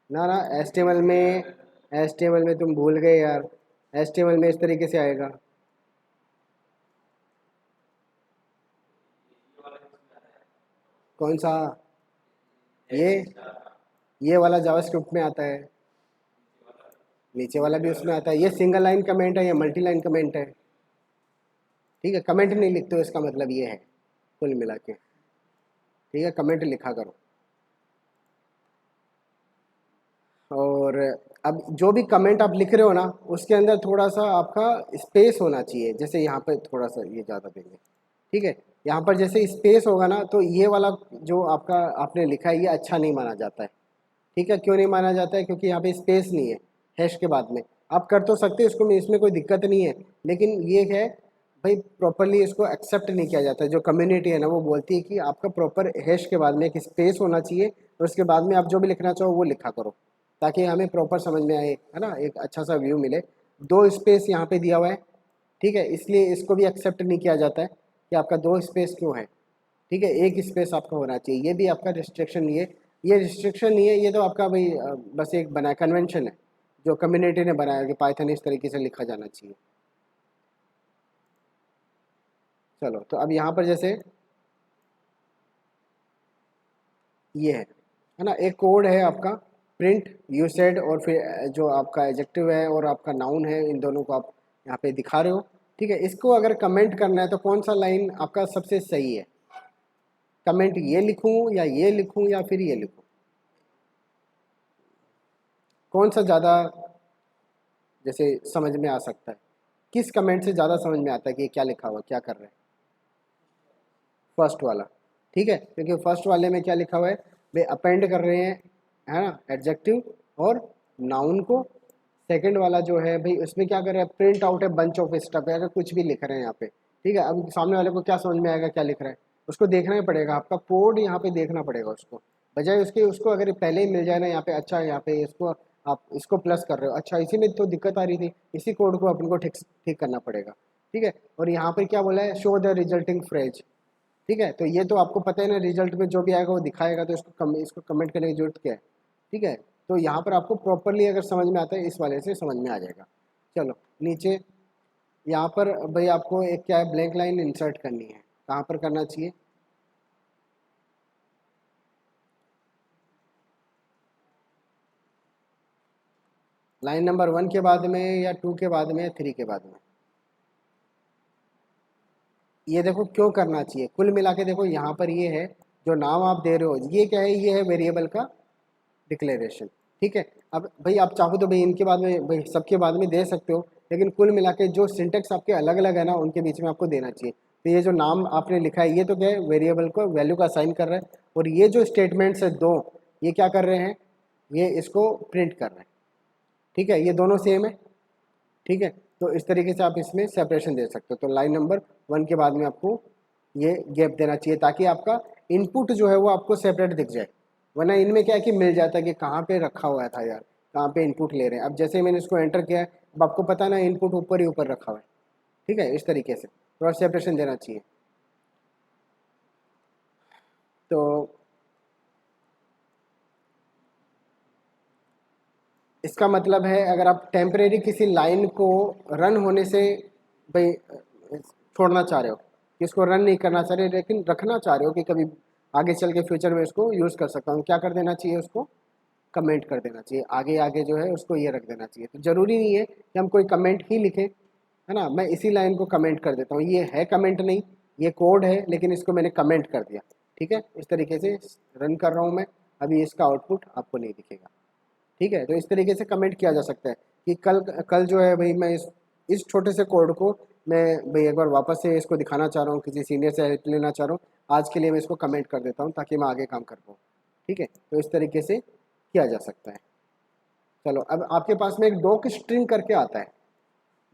ना ना, HTML में तुम भूल गए यार। HTML में इस तरीके से आएगा। कौन सा, ये ये वाला जावास्क्रिप्ट में आता है, नीचे वाला भी उसमें आता है। ये सिंगल लाइन कमेंट है या मल्टी लाइन कमेंट है, ठीक है। कमेंट नहीं लिखते हो इसका मतलब ये है कुल मिला के, ठीक है, कमेंट लिखा करो। और अब जो भी कमेंट आप लिख रहे हो ना, उसके अंदर थोड़ा सा आपका स्पेस होना चाहिए। जैसे यहाँ पे थोड़ा सा ये ज़्यादा देंगे, ठीक है। यहाँ पर जैसे स्पेस होगा ना, तो ये वाला जो आपका आपने लिखा है ये अच्छा नहीं माना जाता है, ठीक है। क्यों नहीं माना जाता है, क्योंकि यहाँ पे स्पेस नहीं है हैश के बाद में। आप कर तो सकते हो इसको, इसमें कोई दिक्कत नहीं है, लेकिन ये है भाई प्रॉपरली इसको एक्सेप्ट नहीं किया जाता है। जो कम्युनिटी है ना वो बोलती है कि आपका प्रॉपर हैश के बाद में एक स्पेस होना चाहिए, और उसके बाद में आप जो भी लिखना चाहो वो लिखा करो, ताकि हमें प्रॉपर समझ में आए, है ना, एक अच्छा सा व्यू मिले। दो स्पेस यहाँ पे दिया हुआ है, ठीक है, इसलिए इसको भी एक्सेप्ट नहीं किया जाता है कि आपका दो स्पेस क्यों है, ठीक है। एक स्पेस आपका होना चाहिए, ये भी आपका रिस्ट्रिक्शन नहीं है। ये रिस्ट्रिक्शन नहीं है, ये तो आपका भाई बस एक बनाया कन्वेंशन है जो कम्युनिटी ने बनाया कि पाइथन इस तरीके से लिखा जाना चाहिए। चलो, तो अब यहाँ पर जैसे ये है ना, एक कोड है आपका प्रिंट यू सेड, और फिर जो आपका एडजेक्टिव है और आपका नाउन है, इन दोनों को आप यहाँ पे दिखा रहे हो, ठीक है। इसको अगर कमेंट करना है तो कौन सा लाइन आपका सबसे सही है, कमेंट ये लिखूं या ये लिखूं या फिर ये लिखूं, कौन सा ज़्यादा जैसे समझ में आ सकता है, किस कमेंट से ज़्यादा समझ में आता है कि ये क्या लिखा हुआ, क्या कर रहे हैं, फर्स्ट वाला, ठीक है। क्योंकि फर्स्ट वाले में क्या लिखा हुआ है भाई, अपेंड कर रहे हैं, है ना, एडजेक्टिव और नाउन को। सेकंड वाला जो है भाई उसमें क्या कर रहे हैं, प्रिंट आउट है बंच ऑफ स्टफ है, अगर कुछ भी लिख रहे हैं यहाँ पे, ठीक है। अब सामने वाले को क्या समझ में आएगा क्या लिख रहा है, उसको देखना ही पड़ेगा, आपका कोड यहाँ पे देखना पड़ेगा उसको, बजाय उसके उसको अगर पहले ही मिल जाए ना यहाँ पे, अच्छा यहाँ पे इसको आप इसको प्लस कर रहे हो, अच्छा इसी में तो दिक्कत आ रही थी, इसी कोड को अपन को ठीक ठीक करना पड़ेगा, ठीक है। और यहाँ पर क्या बोला है, शो द रिजल्टिंग फ्रेज, ठीक है। तो ये तो आपको पता है ना, रिजल्ट में जो भी आएगा वो दिखाएगा, तो इसको कमेंट करने की जरूरत क्या है, ठीक है। तो यहाँ पर आपको प्रॉपरली अगर समझ में आता है, इस वाले से समझ में आ जाएगा। चलो नीचे, यहाँ पर भाई आपको एक क्या है, ब्लैंक लाइन इंसर्ट करनी है, कहाँ पर करना चाहिए, लाइन नंबर 1 के बाद में या 2 के बाद में या 3 के बाद में। ये देखो क्यों करना चाहिए, कुल मिला के देखो यहाँ पर ये है, जो नाम आप दे रहे हो ये क्या है, ये है वेरिएबल का डिक्लेरेशन, ठीक है। अब भाई आप चाहो तो भाई इनके बाद में भाई सबके बाद में दे सकते हो, लेकिन कुल मिला के जो सिंटेक्स आपके अलग अलग है ना, उनके बीच में आपको देना चाहिए। तो ये जो नाम आपने लिखा है ये तो क्या है, वेरिएबल को वैल्यू का असाइन कर रहा है, और ये जो स्टेटमेंट्स है दो, ये क्या कर रहे हैं, ये इसको प्रिंट कर रहे हैं, ठीक है। ये दोनों सेम है, ठीक है। तो इस तरीके से आप इसमें सेपरेशन दे सकते हो। तो लाइन नंबर 1 के बाद में आपको ये गैप देना चाहिए, ताकि आपका इनपुट जो है वो आपको सेपरेट दिख जाए। वरना इनमें क्या है कि मिल जाता है कि कहाँ पे रखा हुआ था यार, कहाँ पे इनपुट ले रहे हैं। अब जैसे मैंने इसको एंटर किया है, अब आपको पता है ना इनपुट ऊपर ही ऊपर रखा हुआ है, ठीक है। इस तरीके से थोड़ा सेपरेशन देना चाहिए। तो इसका मतलब है, अगर आप टेम्परेरी किसी लाइन को रन होने से भाई छोड़ना चाह रहे हो, कि इसको रन नहीं करना चाह रहे, लेकिन रखना चाह रहे हो कि कभी आगे चल के फ्यूचर में इसको यूज़ कर सकता हूँ, क्या कर देना चाहिए, उसको कमेंट कर देना चाहिए, आगे आगे जो है उसको ये रख देना चाहिए। तो ज़रूरी नहीं है कि हम कोई कमेंट ही लिखें, है ना। मैं इसी लाइन को कमेंट कर देता हूँ, ये है कमेंट नहीं, ये कोड है, लेकिन इसको मैंने कमेंट कर दिया, ठीक है। इस तरीके से रन कर रहा हूँ मैं, अभी इसका आउटपुट आपको नहीं दिखेगा, ठीक है। तो इस तरीके से कमेंट किया जा सकता है कि कल कल जो है भाई मैं इस छोटे से कोड को मैं भाई एक बार वापस से इसको दिखाना चाह रहा हूँ, किसी सीनियर से हेल्प लेना चाह रहा हूँ, आज के लिए मैं इसको कमेंट कर देता हूँ ताकि मैं आगे काम कर पाऊँ, ठीक है। तो इस तरीके से किया जा सकता है। चलो अब आपके पास में एक डॉक स्ट्रिंग करके आता है,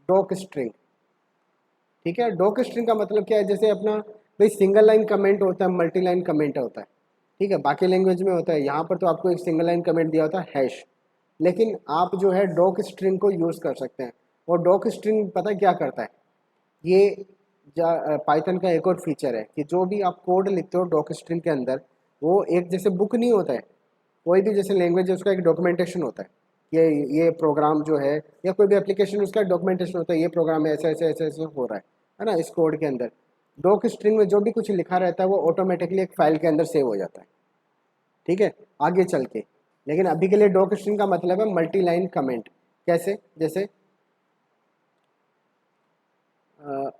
डॉक स्ट्रिंग। ठीक है, डॉक स्ट्रिंग का मतलब क्या है, जैसे अपना भाई सिंगल लाइन कमेंट होता है, मल्टी लाइन कमेंट होता है। ठीक है, बाकी लैंग्वेज में होता है, यहाँ पर तो आपको एक सिंगल लाइन कमेंट दिया होता है हैश, लेकिन आप जो है डॉक स्ट्रिंग को यूज़ कर सकते हैं। और डॉक स्ट्रिंग पता है क्या करता है, ये पाइथन का एक और फीचर है कि जो भी आप कोड लिखते हो डॉक स्ट्रिंग के अंदर, वो एक जैसे बुक नहीं होता है, कोई भी जैसे लैंग्वेज है उसका एक डॉक्यूमेंटेशन होता है, ये प्रोग्राम जो है या कोई भी एप्लीकेशन उसका डॉक्यूमेंटेशन होता है, ये प्रोग्राम ऐसे ऐसे ऐसे ऐसे हो रहा है ना। इस कोड के अंदर डॉक स्ट्रिंग में जो भी कुछ लिखा रहता है वो ऑटोमेटिकली एक फाइल के अंदर सेव हो जाता है। ठीक है, आगे चल के, लेकिन अभी के लिए डॉक स्ट्रिंग का मतलब है मल्टी लाइन कमेंट। कैसे, जैसे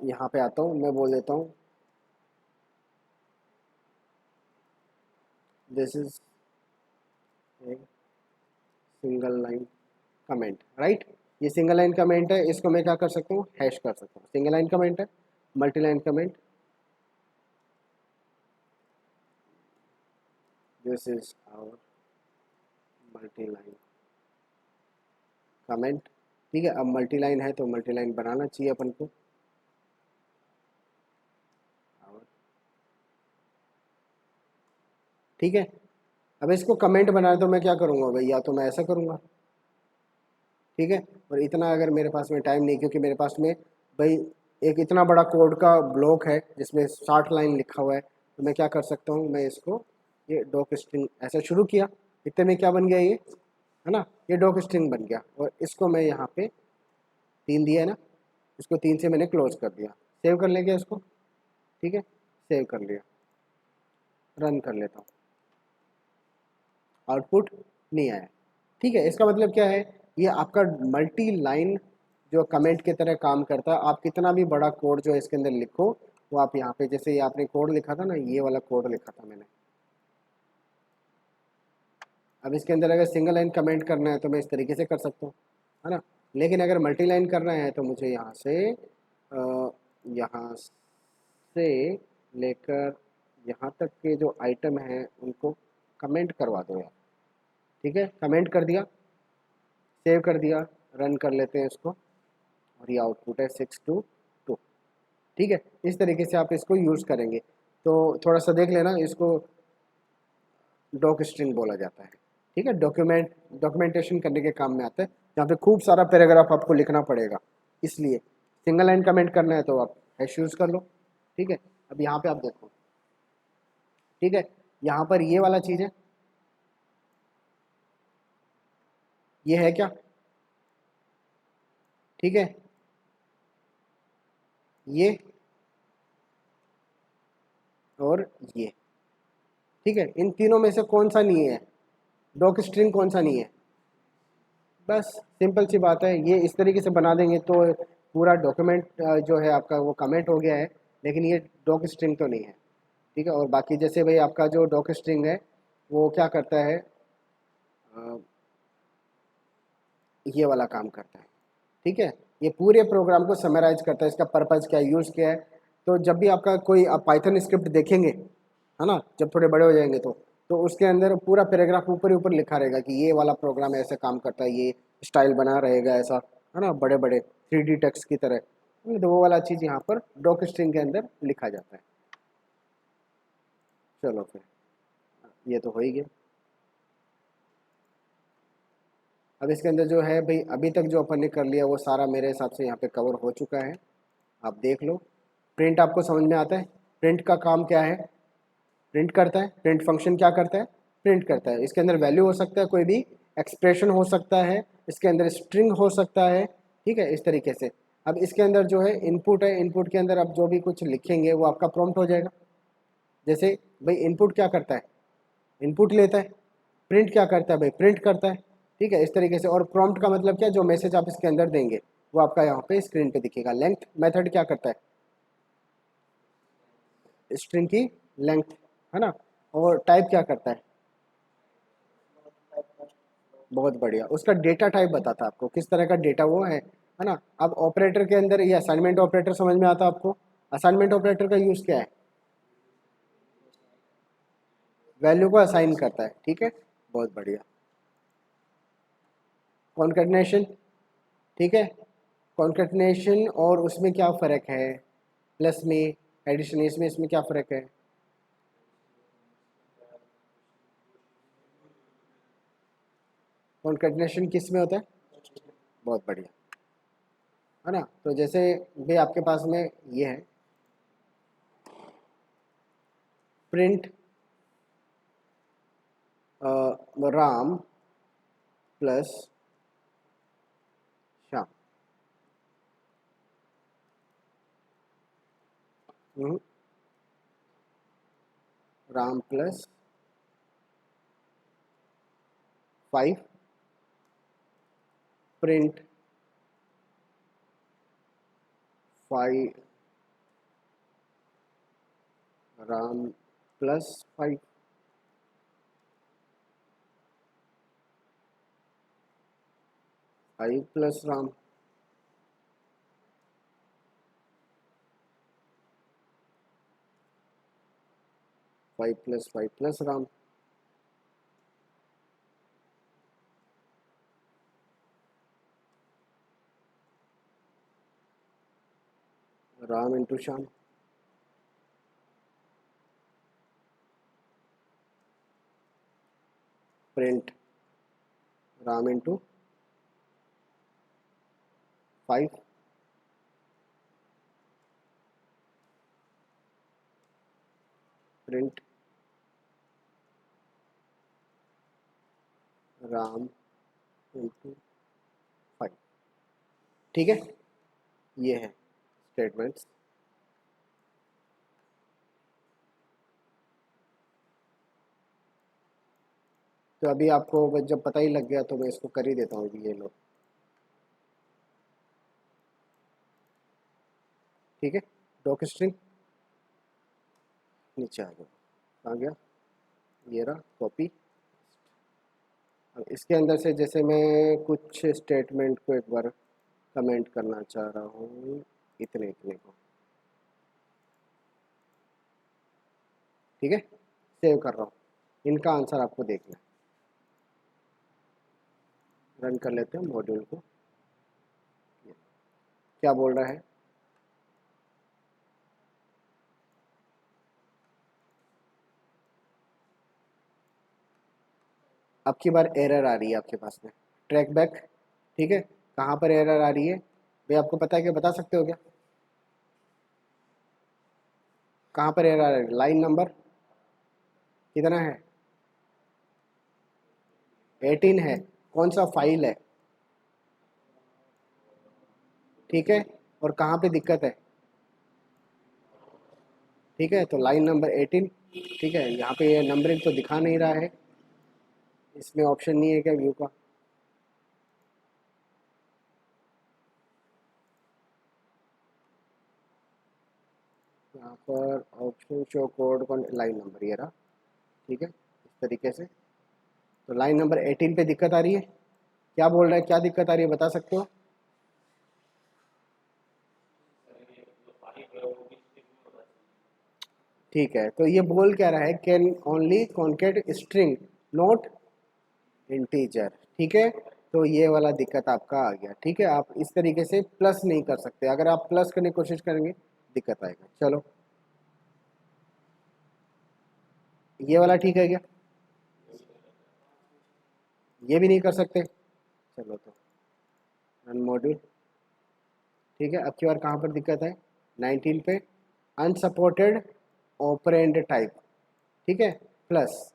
यहाँ पे आता हूँ, मैं बोल देता हूँ this is a single line comment, right. ये सिंगल लाइन कमेंट है, इसको मैं क्या कर सकता हूँ, हैश कर सकता हूँ। सिंगल लाइन कमेंट है, multi line comment, this is our multi line comment. ठीक है, अब मल्टी लाइन है तो मल्टी लाइन बनाना चाहिए अपन को। ठीक है, अब इसको कमेंट बनाए तो मैं क्या करूँगा भाई, या तो मैं ऐसा करूँगा। ठीक है, और इतना अगर मेरे पास में टाइम नहीं, क्योंकि मेरे पास में भाई एक इतना बड़ा कोड का ब्लॉक है जिसमें 60 लाइन लिखा हुआ है, तो मैं क्या कर सकता हूँ, मैं इसको ये डॉक स्ट्रिंग ऐसा शुरू किया, इतने में क्या बन गया ये, है ना, ये डॉक स्ट्रिंग बन गया। और इसको मैं यहाँ पे 3 दिया है ना, इसको 3 से मैंने क्लोज कर दिया। सेव कर लेंगे इसको। ठीक है, सेव कर लिया, रन कर लेता हूँ, आउटपुट नहीं आया। ठीक है, इसका मतलब क्या है, ये आपका मल्टी लाइन जो कमेंट की तरह काम करता है। आप कितना भी बड़ा कोड जो है इसके अंदर लिखो, वो आप यहाँ पे, जैसे ये आपने कोड लिखा था ना, ये वाला कोड लिखा था मैंने, अब इसके अंदर अगर सिंगल लाइन कमेंट करना है तो मैं इस तरीके से कर सकता हूँ, है ना। लेकिन अगर मल्टी लाइन करना है तो मुझे यहाँ से लेकर यहाँ तक के जो आइटम हैं उनको कमेंट करवा दो यार। ठीक है, कमेंट कर दिया, सेव कर दिया, रन कर लेते हैं इसको, और ये आउटपुट है 622। ठीक है, इस तरीके से आप इसको यूज़ करेंगे। तो थोड़ा सा देख लेना, इसको डॉक स्ट्रिंग बोला जाता है। ठीक है, डॉक्यूमेंटेशन करने के काम में आता है, जहाँ पे खूब सारा पैराग्राफ आपको लिखना पड़ेगा, इसलिए सिंगल लाइन कमेंट करना है तो आप हैश यूज़ कर लो। ठीक है, अब यहाँ पे आप देखो, ठीक है, यहाँ पर ये वाला चीज़ है, ये है क्या, ठीक है, ये और ये। ठीक है, इन तीनों में से कौन सा नहीं है, डॉक स्ट्रिंग कौन सा नहीं है। बस सिंपल सी बात है, ये इस तरीके से बना देंगे तो पूरा डॉक्यूमेंट जो है आपका वो कमेंट हो गया है, लेकिन ये डॉक स्ट्रिंग तो नहीं है। ठीक है, और बाकी जैसे भाई आपका जो डॉक स्ट्रिंग है वो क्या करता है, अ, ये वाला काम करता है। ठीक है, ये पूरे प्रोग्राम को समराइज करता है, इसका पर्पज़ क्या है, यूज़ क्या है। तो जब भी आपका कोई आप पाइथन स्क्रिप्ट देखेंगे, है ना, जब थोड़े बड़े हो जाएंगे तो उसके अंदर पूरा पैराग्राफ ऊपर ही ऊपर लिखा रहेगा कि ये वाला प्रोग्राम ऐसे काम करता है, ये स्टाइल बना रहेगा ऐसा, है ना, बड़े बड़े 3D टेक्स्ट की तरह। तो वो वाला चीज़ यहाँ पर डॉक स्ट्रिंग के अंदर लिखा जाता है। चलो फिर, ये तो हो ही गया। अब इसके अंदर जो है भाई, अभी तक जो अपन ने कर लिया वो सारा मेरे हिसाब से यहाँ पे कवर हो चुका है। आप देख लो, प्रिंट आपको समझ में आता है, प्रिंट का काम क्या है, प्रिंट करता है, प्रिंट फंक्शन क्या करता है, प्रिंट करता है। इसके अंदर वैल्यू हो सकता है, कोई भी एक्सप्रेशन हो सकता है, इसके अंदर स्ट्रिंग हो सकता है। ठीक है, इस तरीके से। अब इसके अंदर जो है इनपुट है, इनपुट के अंदर आप जो भी कुछ लिखेंगे वो आपका प्रॉम्प्ट हो जाएगा। जैसे भाई इनपुट क्या करता है, इनपुट लेता है, प्रिंट क्या करता है भाई, प्रिंट करता है। ठीक है, इस तरीके से। और प्रॉम्प्ट का मतलब क्या, जो मैसेज आप इसके अंदर देंगे वो आपका यहाँ पे स्क्रीन पे दिखेगा। लेंथ मेथड क्या करता है, स्ट्रिंग की लेंथ, है ना। और टाइप क्या करता है, बहुत बढ़िया, उसका डेटा टाइप बताता है आपको किस तरह का डेटा वो है ना। अब ऑपरेटर के अंदर ये असाइनमेंट ऑपरेटर समझ में आता है आपको, असाइनमेंट ऑपरेटर का यूज़ क्या है, वैल्यू को असाइन करता है। ठीक है, बहुत बढ़िया। कॉन्केटनेशन, ठीक है। कॉन्केटनेशन और उसमें क्या फ़र्क है, प्लस में एडिशन, इसमें क्या फ़र्क है? कॉन्केटनेशन किस में होता है? बहुत बढ़िया, है ना। तो जैसे भी आपके पास में ये है print Ram plus Shyam, Ram plus 5 print 5 Ram plus 5, 5 plus Ram, 5 plus 5 plus Ram. Ram into Shyam, print Ram into 5, print Ram into 5, ठीक है। ये है स्टेटमेंट्स। तो अभी आपको जब पता ही लग गया तो मैं इसको कर ही देता हूँ अभी, ये लो, ठीक है। डॉक स्ट्रिंग नीचे आ गया, आ गया, ये रहा कॉपी। अब इसके अंदर से जैसे मैं कुछ स्टेटमेंट को एक बार कमेंट करना चाह रहा हूँ, इतने इतने को, ठीक है। सेव कर रहा हूँ, इनका आंसर आपको देखना है। रन कर लेते हैं मॉड्यूल को, क्या बोल रहा है? अब की बार एरर आ रही है आपके पास में, ट्रैक बैक, ठीक है। कहाँ पर एरर आ रही है भाई, आपको पता है क्या, बता सकते हो क्या? कहाँ पर एरर आ रही है? लाइन नंबर कितना है? 18 है। कौन सा फाइल है? ठीक है। और कहाँ पे दिक्कत है? ठीक है, तो लाइन नंबर 18, ठीक है। यहाँ पे ये नंबरिंग तो दिखा नहीं रहा है, इसमें ऑप्शन नहीं है क्या व्यू का? यहाँ पर ऑप्शन शो कोड कौन, लाइन नंबर ये रहा, ठीक है। इस तरीके से तो लाइन नंबर 18 पे दिक्कत आ रही है। क्या बोल रहा है, क्या दिक्कत आ रही है, बता सकते हो? ठीक है, तो ये बोल क्या रहा है, can only concat string not integer, ठीक है। तो ये वाला दिक्कत आपका आ गया, ठीक है। आप इस तरीके से प्लस नहीं कर सकते, अगर आप प्लस करने की कोशिश करेंगे दिक्कत आएगा। चलो, ये वाला ठीक है क्या? ये भी नहीं कर सकते? चलो तो रन मॉड्यूल, ठीक है। अब की बार कहाँ पर दिक्कत है? 19 पे, अनसपोर्टेड ऑपरेंड टाइप, ठीक है। प्लस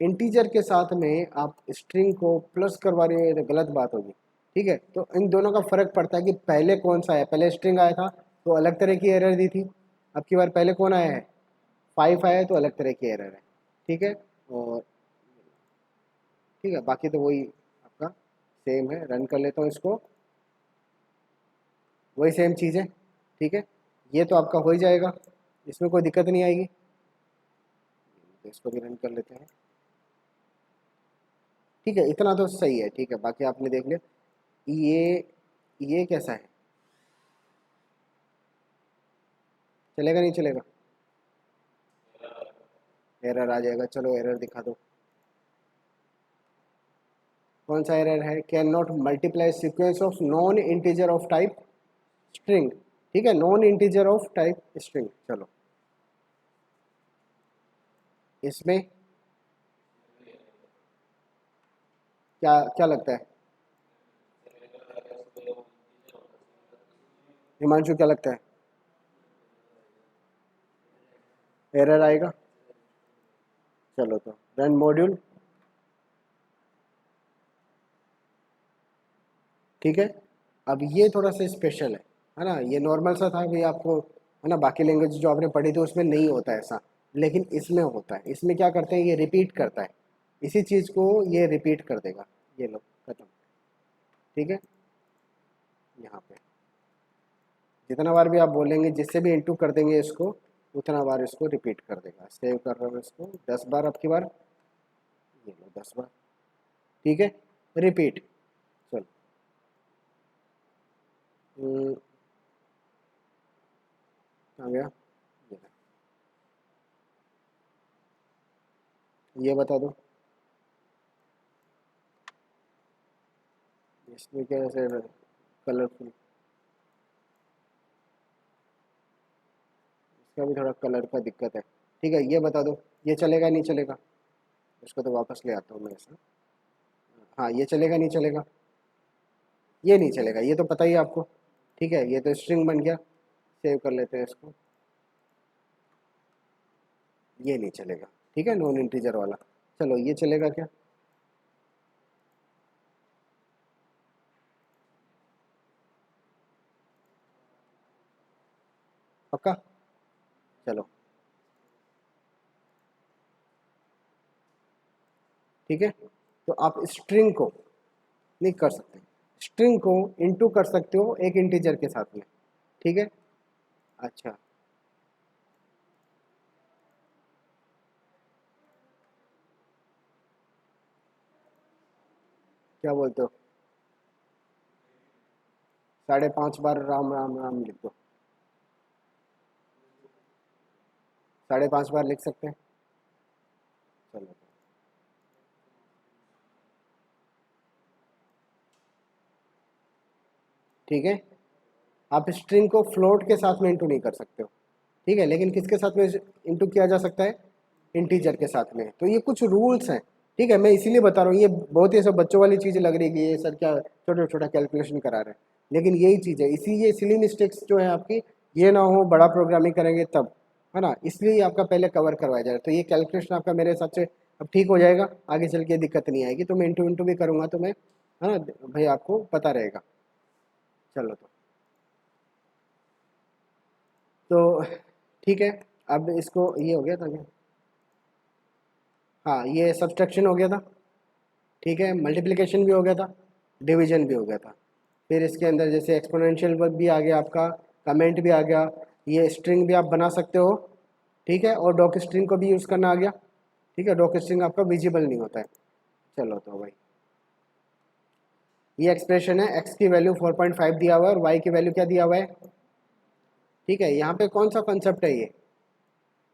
इंटीजर के साथ में आप स्ट्रिंग को प्लस करवा रहे हो, तो गलत बात होगी, ठीक है। तो इन दोनों का फर्क पड़ता है कि पहले कौन सा है, पहले स्ट्रिंग आया था तो अलग तरह की एरर दी थी, अब की बार पहले कौन आया है, 5 आया है तो अलग तरह की एरर है, ठीक है। और ठीक है, बाकी तो वही आपका सेम है। रन कर लेता हूँ इसको, वही सेम चीज़ है, ठीक है। ये तो आपका हो ही जाएगा, इसमें कोई दिक्कत नहीं आएगी। तो इसको भी रन कर लेते हैं, ठीक है। इतना तो सही है, ठीक है। बाकी आपने देख लिया, ये कैसा है, चलेगा नहीं चलेगा? एरर आ जाएगा, चलो एरर दिखा दो। कौन सा एरर है? Can not multiply sequence of non integer of type string. ठीक है, non integer of type string. चलो इसमें क्या क्या लगता है हिमांशु, क्या लगता है? एरर आएगा। चलो तो रन मॉड्यूल। ठीक है, अब ये थोड़ा सा स्पेशल है ना? ये नॉर्मल सा था भी आपको, है ना? बाकी लैंग्वेज जो आपने पढ़ी थी उसमें नहीं होता ऐसा, लेकिन इसमें होता है। इसमें क्या करते हैं, ये रिपीट करता है, इसी चीज़ को ये रिपीट कर देगा। ये लो खत्म। ठीक है, यहाँ पे जितना बार भी आप बोलेंगे, जिससे भी इंटू कर देंगे इसको, उतना बार इसको रिपीट कर देगा। सेव कर रहा हूँ इसको 10 बार, अब की बार ये लो 10 बार। ठीक है, रिपीट। चलो आ गया। ये बता दो इसमें क्या ऐसे कलरफुल, इसका भी थोड़ा कलर का दिक्कत है। ठीक है, ये बता दो ये चलेगा नहीं चलेगा? इसको तो वापस ले आता हूँ मैं ऐसा। हाँ, ये चलेगा नहीं चलेगा? ये नहीं चलेगा, ये तो पता ही है आपको। ठीक है, ये तो स्ट्रिंग बन गया। सेव कर लेते हैं इसको। ये नहीं चलेगा। ठीक है, नॉन इंटीजर वाला। चलो ये चलेगा क्या? पक्का? चलो ठीक है, तो आप स्ट्रिंग को नहीं कर सकते, स्ट्रिंग को इंटू कर सकते हो एक इंटीजर के साथ में। ठीक है, अच्छा क्या बोलते हो? 5.5 बार राम राम राम लिख दो। 5.5 बार लिख सकते हैं। चलो ठीक है, आप स्ट्रिंग को फ्लोट के साथ में इंटू नहीं कर सकते हो। ठीक है, लेकिन किसके साथ में इंटू किया जा सकता है? इंटीजर के साथ में। तो ये कुछ रूल्स हैं। ठीक है, मैं इसीलिए बता रहा हूँ, ये बहुत ही सब बच्चों वाली चीज़ लग रही है कि ये सर क्या छोटा छोटा कैलकुलेशन करा रहे हैं, लेकिन यही चीज़ है। इसी ये सिली मिस्टेक्स जो है आपकी, ये ना हो बड़ा प्रोग्रामिंग करेंगे तब, है ना? इसलिए आपका पहले कवर करवाया जाए। तो ये कैलकुलेशन आपका मेरे हिसाब से अब ठीक हो जाएगा, आगे चल के दिक्कत नहीं आएगी। तो मैं इंटू इंटू भी करूँगा तो मैं, है ना भाई, आपको पता रहेगा। चलो तो ठीक है, अब इसको ये हो गया था क्या? हाँ, ये सब्सट्रैक्शन हो गया था। ठीक है, मल्टीप्लिकेशन भी हो गया था, डिवीजन भी हो गया था। फिर इसके अंदर जैसे एक्सपोनेंशियल वर्क भी आ गया आपका, कमेंट भी आ गया, ये स्ट्रिंग भी आप बना सकते हो। ठीक है, और डॉक स्ट्रिंग को भी यूज़ करना आ गया। ठीक है, डॉक स्ट्रिंग आपका विजिबल नहीं होता है। चलो तो भाई, ये एक्सप्रेशन है, एक्स की वैल्यू 4.5 दिया हुआ है और वाई की वैल्यू क्या दिया हुआ है? ठीक है, यहाँ पे कौन सा कॉन्सेप्ट है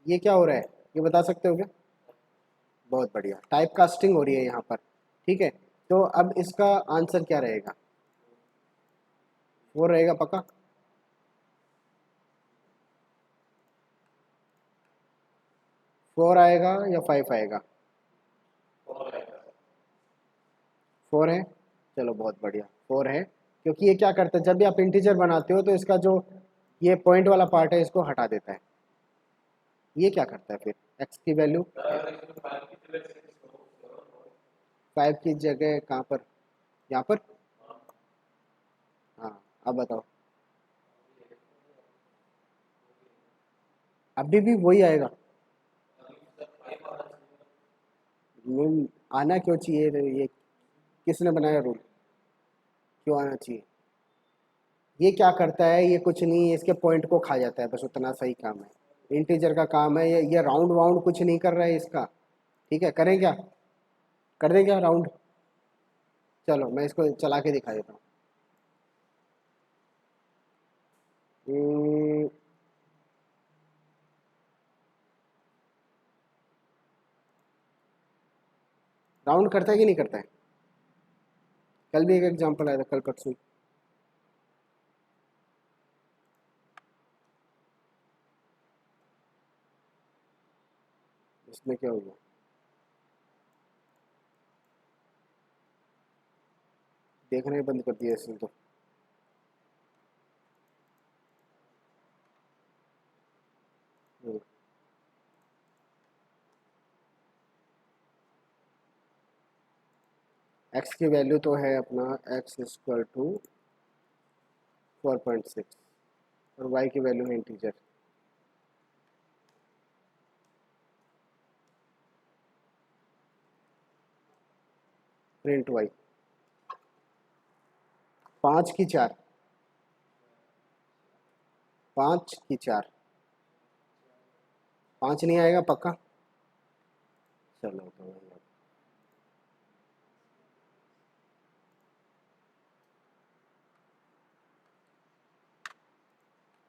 ये क्या हो रहा है, ये बता सकते हो क्या? बहुत बढ़िया, टाइप कास्टिंग हो रही है यहाँ पर। ठीक है, तो अब इसका आंसर क्या रहेगा? वो रहेगा पक्का? 4 आएगा या 5 आएगा? 4 है। चलो बहुत बढ़िया, 4 है, क्योंकि ये क्या करता है, जब भी आप इंटीजर बनाते हो तो इसका जो ये पॉइंट वाला पार्ट है इसको हटा देता है। ये क्या करता है फिर? एक्स की वैल्यू 5 की जगह कहाँ पर? यहाँ पर। हाँ, अब बताओ। अभी भी वही आएगा। आना क्यों चाहिए ये? किसने बनाया रूल? क्यों आना चाहिए? ये क्या करता है, ये कुछ नहीं, इसके पॉइंट को खा जाता है, बस उतना सही काम है। इंटीजर का काम है ये राउंड वाउंड कुछ नहीं कर रहा है इसका। ठीक है, करें क्या? कर दें क्या राउंड? चलो मैं इसको चला के दिखा देता हूँ। राउंड करता है कि नहीं करता है? कल भी एक एग्जांपल आया था, कल परसों। इसमें क्या हुआ? देखना ही बंद कर दिया इसने तो। एक्स की वैल्यू तो है अपना एक्स इक्वल टू 4.6 और वाई की वैल्यू है इंटीजर। प्रिंट वाई 5 की 4, 5 की 4, 5 नहीं आएगा पक्का? चलो तो वही है।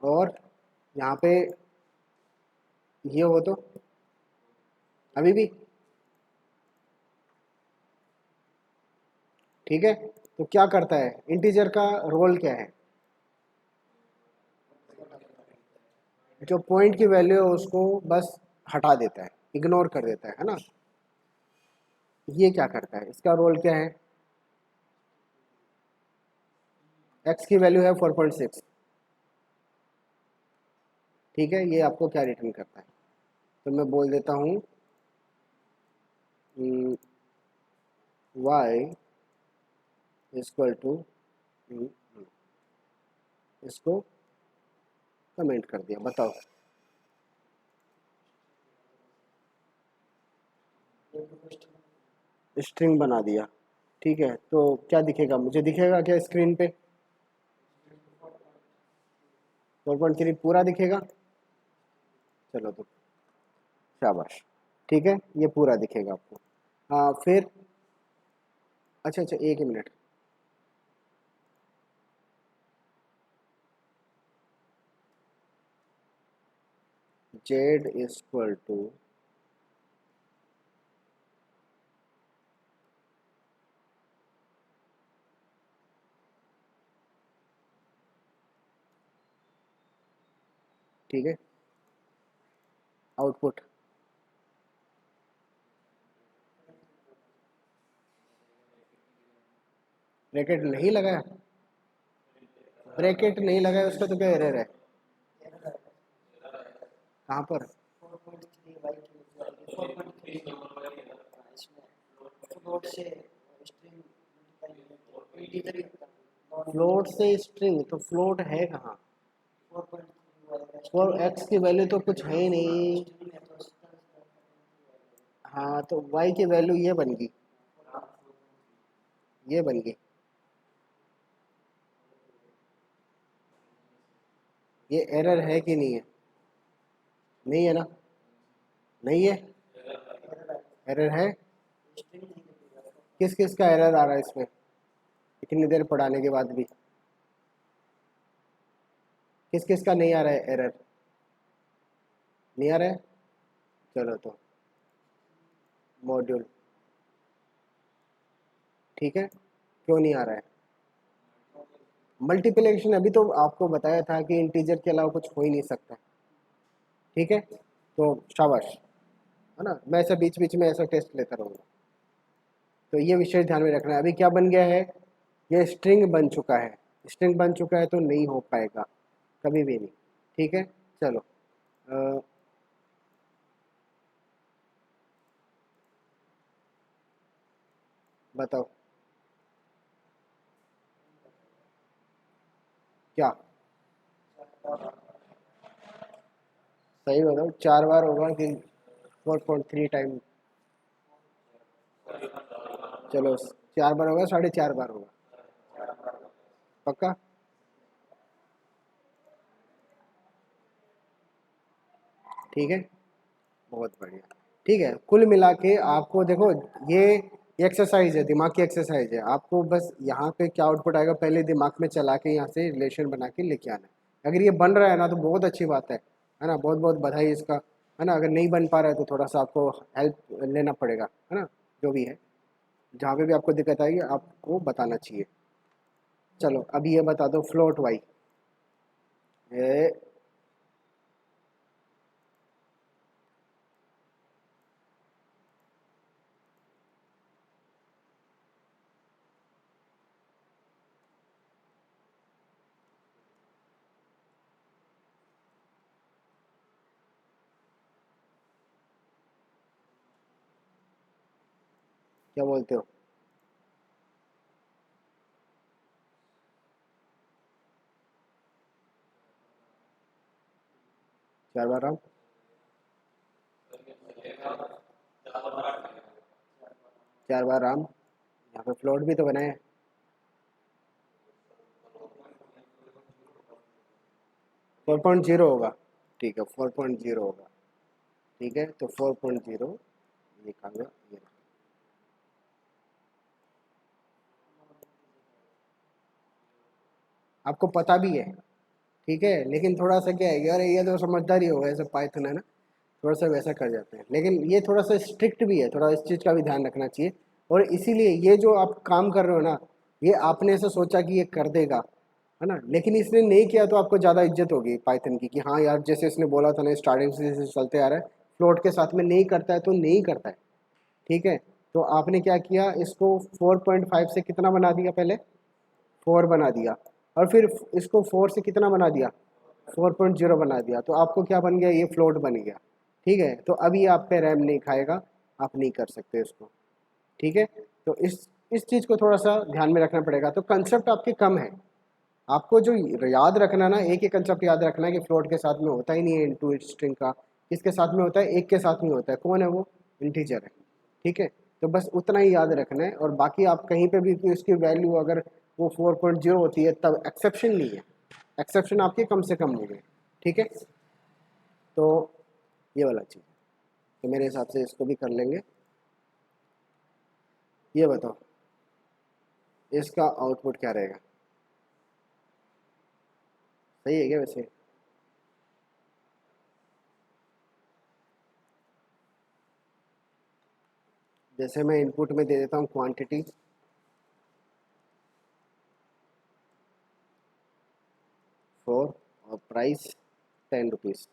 और यहाँ पे ये हो तो अभी भी ठीक है। तो क्या करता है, इंटीजर का रोल क्या है? जो पॉइंट की वैल्यू है उसको बस हटा देता है, इग्नोर कर देता है ना। ये क्या करता है, इसका रोल क्या है? एक्स की वैल्यू है 4.6, ठीक है। ये आपको क्या रिटर्न करता है? तो मैं बोल देता हूँ y इक्वल टू, इसको कमेंट कर दिया, बताओ। स्ट्रिंग बना दिया, ठीक है। तो क्या दिखेगा, मुझे दिखेगा क्या स्क्रीन पे? 4.3 पूरा दिखेगा? चलो तो शाबाश, ठीक है, ये पूरा दिखेगा आपको। हाँ फिर, अच्छा अच्छा, एक ही मिनट। जेड इक्वल टू, ठीक है, आउटपुट ब्रैकेट नहीं लगाया, ब्रैकेट नहीं लगाया उसका तो क्या एरर है? कहाँ पर? फ्लोट से स्ट्रिंग तो फ्लोट है कहाँ? और एक्स की वैल्यू तो कुछ है ही नहीं। हाँ तो वाई की वैल्यू ये बन गई, ये बन गई। ये एरर है कि नहीं है? नहीं है ना? नहीं है, एरर है। किस किस का एरर आ रहा है इसमें इतनी देर पढ़ाने के बाद भी? किस किस का नहीं आ रहा है एरर? नहीं आ रहा है? चलो तो मॉड्यूल, ठीक है, क्यों नहीं आ रहा है? मल्टीप्लिकेशन अभी तो आपको बताया था कि इंटीजर के अलावा कुछ हो ही नहीं सकता, ठीक है। तो शाबाश, है ना, मैं ऐसा बीच बीच में ऐसा टेस्ट लेता रहूँगा। तो ये विषय ध्यान में रखना है। अभी क्या बन गया है, ये स्ट्रिंग बन चुका है। स्ट्रिंग बन चुका है तो नहीं हो पाएगा कभी भी नहीं, ठीक है। चलो बताओ क्या? सही बताओ, 4 बार होगा कि 4.3 टाइम? चलो 4 बार होगा, 4.5 बार होगा, पक्का? ठीक है, बहुत बढ़िया, ठीक है। कुल मिला के आपको देखो, ये एक्सरसाइज है, दिमाग की एक्सरसाइज है। आपको बस यहाँ पे क्या आउटपुट आएगा पहले दिमाग में चला के यहाँ से रिलेशन बना के लेके आना है। अगर ये बन रहा है ना तो बहुत अच्छी बात है ना, बहुत बहुत बधाई इसका, है ना। अगर नहीं बन पा रहा है तो थोड़ा सा आपको हेल्प लेना पड़ेगा, है ना, जो भी है जहाँ पे भी आपको दिक्कत आएगी आपको बताना चाहिए। चलो अभी ये बता दो फ्लोट वाई। ए, क्या बोलते हो? 4 बार राम। 4 बार राम। यहाँ पे फ्लोट भी तो बनाए। 4.0 होगा। ठीक है 4.0 होगा। ठीक है तो 4.0 लिखा गया ये। आपको पता भी है। ठीक है लेकिन थोड़ा सा क्या है कि अरे ये तो समझदार ही होगा, ऐसे पाइथन है ना, थोड़ा सा वैसा कर जाते हैं, लेकिन ये थोड़ा सा स्ट्रिक्ट भी है, थोड़ा इस चीज़ का भी ध्यान रखना चाहिए। और इसीलिए ये जो आप काम कर रहे हो ना, ये आपने ऐसे सोचा कि ये कर देगा, है ना, लेकिन इसने नहीं किया तो आपको ज़्यादा इज्जत होगी पाइथन की कि हाँ यार जैसे इसने बोला था ना स्टार्टिंग से जैसे चलते आ रहा है, फ्लोट के साथ में नहीं करता है तो नहीं करता है। ठीक है तो आपने क्या किया, इसको 4.5 से कितना बना दिया, पहले 4 बना दिया, और फिर इसको 4 से कितना बना दिया, 4.0 बना दिया, तो आपको क्या बन गया, ये फ्लोट बन गया। ठीक है तो अभी आप पे रैम नहीं खाएगा, आप नहीं कर सकते इसको। ठीक है तो इस चीज़ को थोड़ा सा ध्यान में रखना पड़ेगा। तो कंसेप्ट आपके कम है, आपको जो याद रखना ना, एक ही कंसेप्ट याद रखना है कि फ्लोट के साथ में होता ही नहीं है इनटू स्ट्रिंग का, किसके साथ में होता है, एक के साथ में होता है, कौन है वो, इंटीजर है। ठीक है तो बस उतना ही याद रखना है, और बाकी आप कहीं पे भी तो इसकी वैल्यू अगर वो 4.0 होती है तब एक्सेप्शन नहीं है, एक्सेप्शन आपके कम से कम होंगे। ठीक है तो ये वाला चीज़, तो मेरे हिसाब से इसको भी कर लेंगे। ये बताओ इसका आउटपुट क्या रहेगा, सही है क्या वैसे? जैसे मैं इनपुट में दे देता हूँ क्वांटिटी 4 और प्राइस 10 रुपीज़।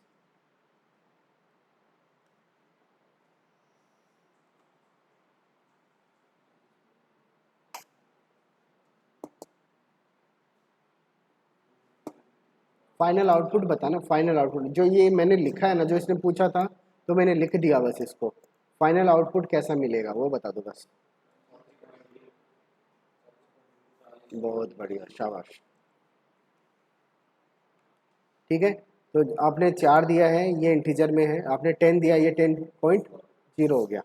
फाइनल आउटपुट बताना, फाइनल आउटपुट जो ये मैंने लिखा है ना, जो इसने पूछा था तो मैंने लिख दिया बस इसको, फाइनल आउटपुट कैसा मिलेगा वो बता दो बस। बहुत बढ़िया शाबाश। ठीक है तो आपने 4 दिया है, ये इंटीजर में है, आपने 10 दिया, ये 10.0 हो गया।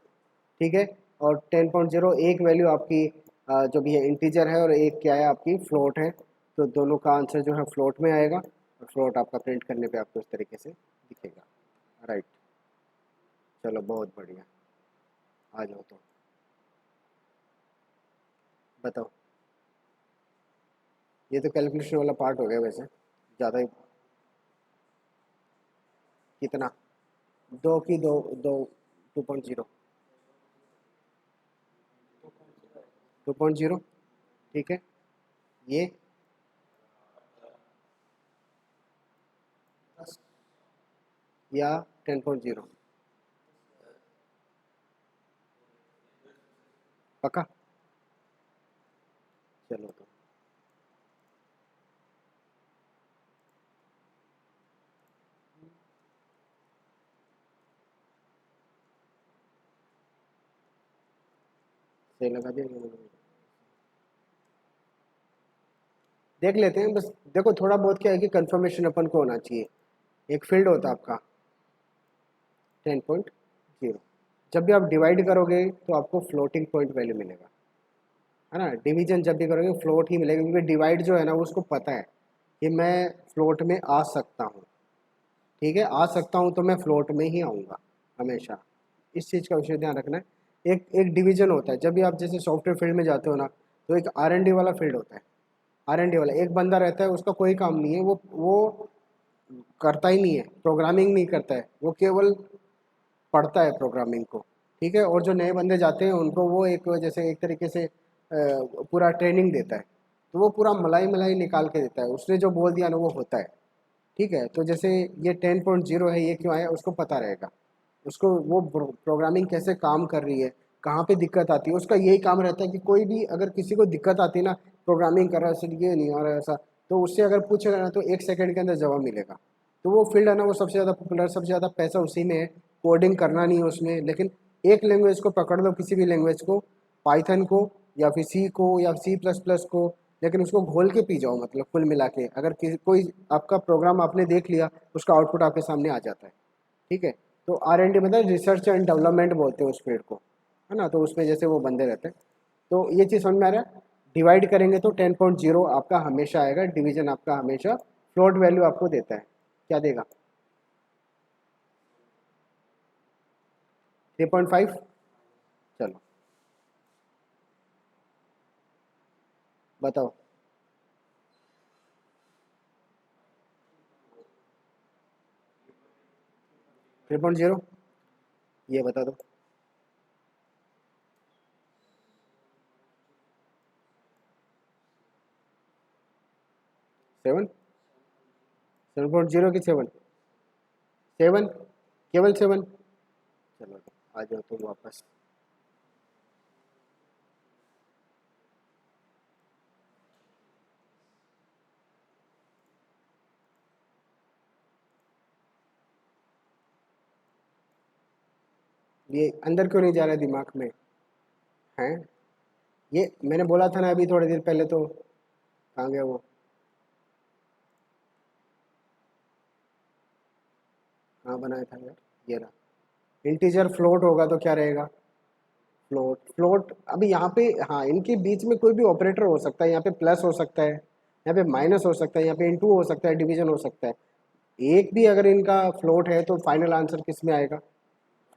ठीक है और 10.0 एक वैल्यू आपकी जो भी है इंटीजर है, और एक क्या है आपकी फ्लोट है, तो दोनों का आंसर जो है फ्लोट में आएगा, और फ्लोट आपका प्रिंट करने पे आपको इस तरीके से दिखेगा। राइट चलो बहुत बढ़िया, आ जाओ तो बताओ। ये तो कैलकुलेशन वाला पार्ट हो गया वैसे, ज़्यादा ही। कितना, दो की दो, दो 2.0, 2.0। ठीक है ये या 10.0, पक्का? चलो तो सही लगा दिया मैंने। देख लेते हैं बस। देखो थोड़ा बहुत क्या है कि कंफर्मेशन अपन को होना चाहिए। एक फील्ड होता है आपका 10.0, जब भी आप डिवाइड करोगे तो आपको फ्लोटिंग पॉइंट वैल्यू मिलेगा, है ना, डिवीजन जब भी करोगे फ्लोट ही मिलेगा, क्योंकि डिवाइड जो है ना उसको पता है कि मैं फ्लोट में आ सकता हूँ। ठीक है आ सकता हूँ तो मैं फ्लोट में ही आऊँगा हमेशा, इस चीज़ का विषय ध्यान रखना है। एक एक डिवीजन होता है, जब भी आप जैसे सॉफ्टवेयर फील्ड में जाते हो ना, तो एक R&D वाला फील्ड होता है। R&D वाला एक बंदा रहता है, उसका कोई काम नहीं है, वो करता ही नहीं है, प्रोग्रामिंग नहीं करता है, वो केवल पढ़ता है प्रोग्रामिंग को। ठीक है। और जो नए बंदे जाते हैं उनको वो एक जैसे एक तरीके से पूरा ट्रेनिंग देता है, तो वो पूरा मलाई मलाई निकाल के देता है, उसने जो बोल दिया ना वो होता है। ठीक है। तो जैसे ये 10.0 है, ये क्यों आया उसको पता रहेगा, उसको वो प्रोग्रामिंग कैसे काम कर रही है, कहाँ पे दिक्कत आती है, उसका यही काम रहता है कि कोई भी अगर किसी को दिक्कत आती है ना, प्रोग्रामिंग कर रहा है सर ये नहीं आ रहा है ऐसा, तो उससे अगर पूछेगा ना तो 1 सेकंड के अंदर जवाब मिलेगा। तो वो फील्ड है ना वो सबसे ज़्यादा पॉपुलर, सबसे ज़्यादा पैसा उसी में है। कोडिंग करना नहीं है उसमें, लेकिन एक लैंग्वेज को पकड़ लो, किसी भी लैंग्वेज को, पाइथन को या फिर सी को या C++ को, लेकिन उसको घोल के पी जाओ, मतलब कुल मिला के अगर किसी कोई आपका प्रोग्राम आपने देख लिया, उसका आउटपुट आपके सामने आ जाता है। ठीक है। तो R&D मतलब रिसर्च एंड डेवलपमेंट बोलते हैं उस फील्ड को, है ना। तो उसमें जैसे वो बंदे रहते हैं, तो ये चीज़ समझ में आ रहा है। डिवाइड करेंगे तो 10.0 आपका हमेशा आएगा, डिवीजन आपका हमेशा फ्लोट वैल्यू आपको देता है। क्या देगा? 3.5। चलो बताओ। 3.0 ये बता दो। 7, 7.0 की 7, केवल 7। चलो आ जाओ तुम वापस। ये अंदर क्यों नहीं जा रहा है दिमाग में? हैं? ये मैंने बोला था ना अभी थोड़ी देर पहले, तो कहाँ गया वो? कहाँ बनाया था यार? ये रहा। इंटीजर फ्लोट होगा तो क्या रहेगा? फ्लोट, फ्लोट अभी यहाँ पे, हाँ इनके बीच में कोई भी ऑपरेटर हो सकता है, यहाँ पे प्लस हो सकता है, यहाँ पे माइनस हो सकता है, यहाँ पे इनटू हो सकता है, डिवीजन हो सकता है। एक भी अगर इनका फ्लोट है तो फाइनल आंसर किस में आएगा?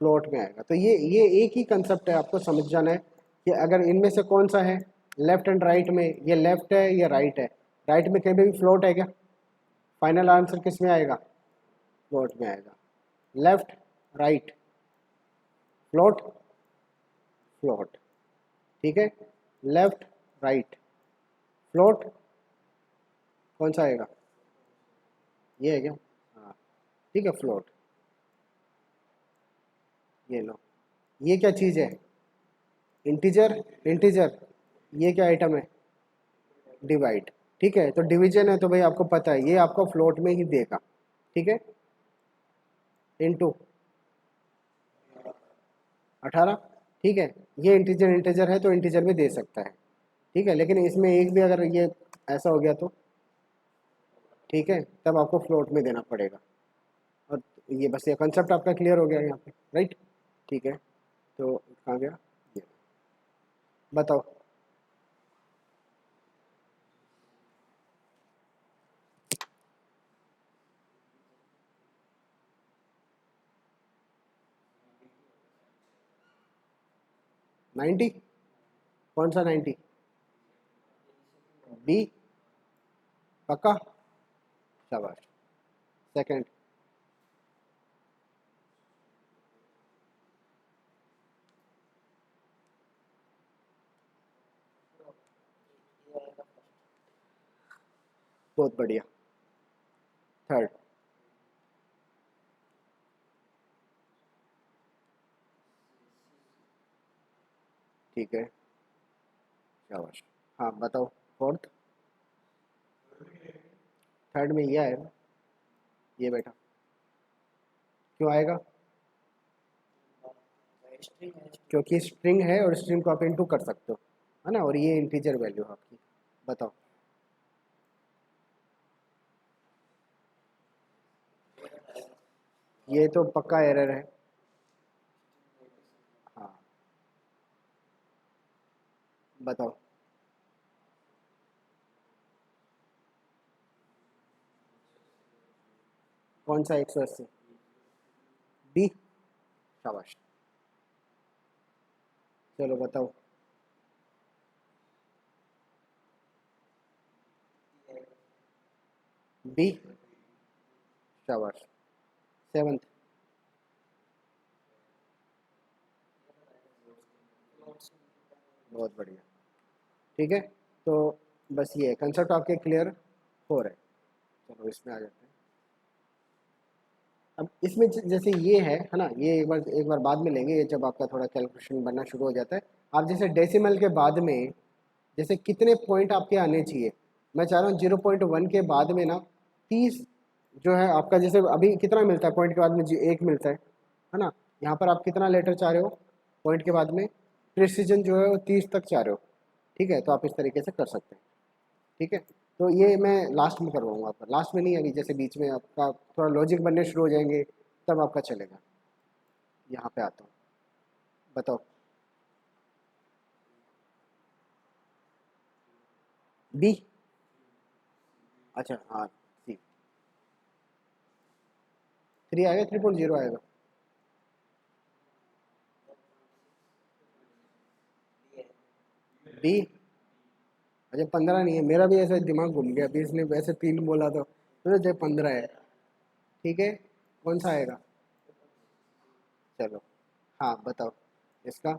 फ्लोट में आएगा। तो ये एक ही कंसेप्ट है, आपको समझ जाना है कि अगर इनमें से कौन सा है, लेफ्ट एंड राइट में, ये लेफ्ट है ये राइट है, राइट में कहीं भी फ्लोट है क्या? फाइनल आंसर किस में आएगा? फ्लोट में आएगा। Left, right, float, float. ठीक है। लेफ्ट, राइट, फ्लोट, कौन सा आएगा? ये है क्या? हाँ। ठीक है, फ्लोट। ये लो। ये क्या चीज़ है? Integer, integer. ये क्या आइटम है? डिवाइड। ठीक है। तो डिवीजन है तो भाई आपको पता है ये आपको फ्लोट में ही देगा। ठीक है। इनटू 18। ठीक है। ये इंटीजर, इंटीजर है तो इंटीजर में दे सकता है। ठीक है। लेकिन इसमें एक भी अगर ये ऐसा हो गया तो, ठीक है, तब आपको फ्लोट में देना पड़ेगा। और ये बस ये कंसेप्ट आपका क्लियर हो गया यहाँ पे, राइट? ठीक है। तो कहाँ गया ये? बताओ। नाइन्टी? कौन सा 90? बी? पक्का? शाबाश। सेकंड? बहुत बढ़िया। थर्ड? ठीक है, शाबाश। हाँ बताओ। फोर्थ? थर्ड में ये आएगा, ये बेटा। क्यों आएगा? क्योंकि स्ट्रिंग है और स्ट्रिंग को आप इनटू कर सकते हो, है ना, और ये इंटीजर वैल्यू है आपकी। बताओ। ये तो पक्का एरर है। हाँ बताओ। कौन सा 180? बी? शाबाश। चलो बताओ। बी? शाबाश। सेवंथ? बहुत बढ़िया। ठीक है, तो बस ये कंसेप्ट आपके क्लियर हो रहे हैं। चलो इसमें आ जाते हैं। अब इसमें जैसे ये है ना, ये एक बार बाद में लेंगे, ये जब आपका थोड़ा कैलकुलेशन बनना शुरू हो जाता है। आप जैसे डेसिमल के बाद में जैसे कितने पॉइंट आपके आने चाहिए, मैं चाह रहा हूँ 0.1 के बाद में ना 30 जो है आपका, जैसे अभी कितना मिलता है पॉइंट के बाद में, जी 1 मिलता है ना। यहाँ पर आप कितना लेटर चाह रहे हो पॉइंट के बाद में, प्रिसीजन जो है वो 30 तक चाह रहे हो। ठीक है, तो आप इस तरीके से कर सकते हैं। ठीक है, तो ये मैं लास्ट में करवाऊँगा आपका, लास्ट में नहीं, अभी जैसे बीच में आपका थोड़ा लॉजिक बनने शुरू हो जाएंगे तब आपका चलेगा। यहाँ पे आता हूँ, बताओ। बी, अच्छा हाँ, सी 3 आएगा, 3.0 आएगा। बी, अच्छा 15 नहीं है, मेरा भी ऐसा दिमाग घूम गया अभी, इसने वैसे 3 बोला तो जो 15 है। ठीक है, कौन सा आएगा? चलो, हाँ बताओ इसका।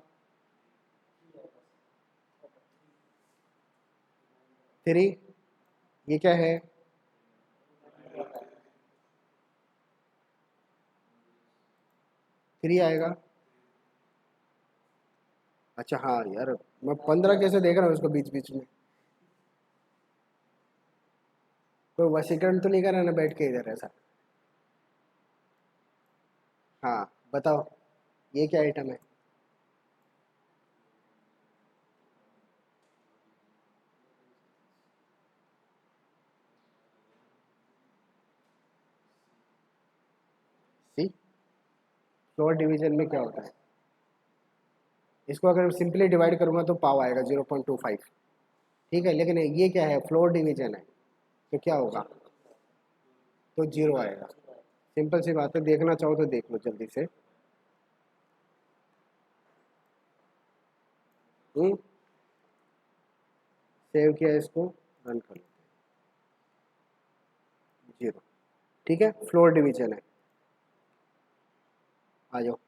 3, ये क्या है? थ्री आएगा। अच्छा हाँ यार, मैं 15 कैसे देख रहा हूँ इसको बीच बीच में, कोई वशीकरण तो नहीं कर रहा ना बैठ के इधर ऐसा? हाँ बताओ, ये क्या आइटम है? सी, फ्लोर डिवीजन में क्या होता है? इसको अगर सिंपली डिवाइड करूंगा तो पाव आएगा 0.25। ठीक है, लेकिन ये क्या है, फ्लोर डिवीजन है, तो क्या होगा? तो जीरो आएगा। सिंपल सी बात है, देखना चाहो तो देख लो जल्दी से। सेव किया इसको, रन कर लो, जीरो। ठीक है, फ्लोर डिवीजन है। आ जाओ।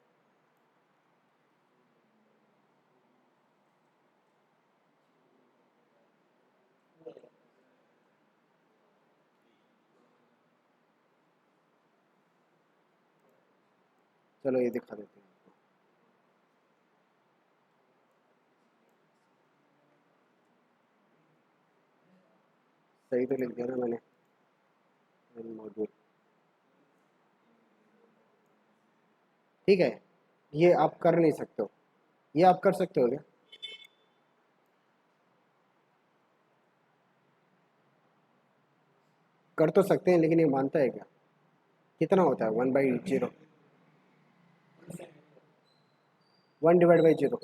चलो ये दिखा देते हैं आपको। सही तो लिख दिया ना मैंने, मॉड्यूल। ठीक है, ये आप कर नहीं सकते हो, ये आप कर सकते हो क्या? कर तो सकते हैं, लेकिन ये मानता है क्या? कितना होता है 1/0? 1/0,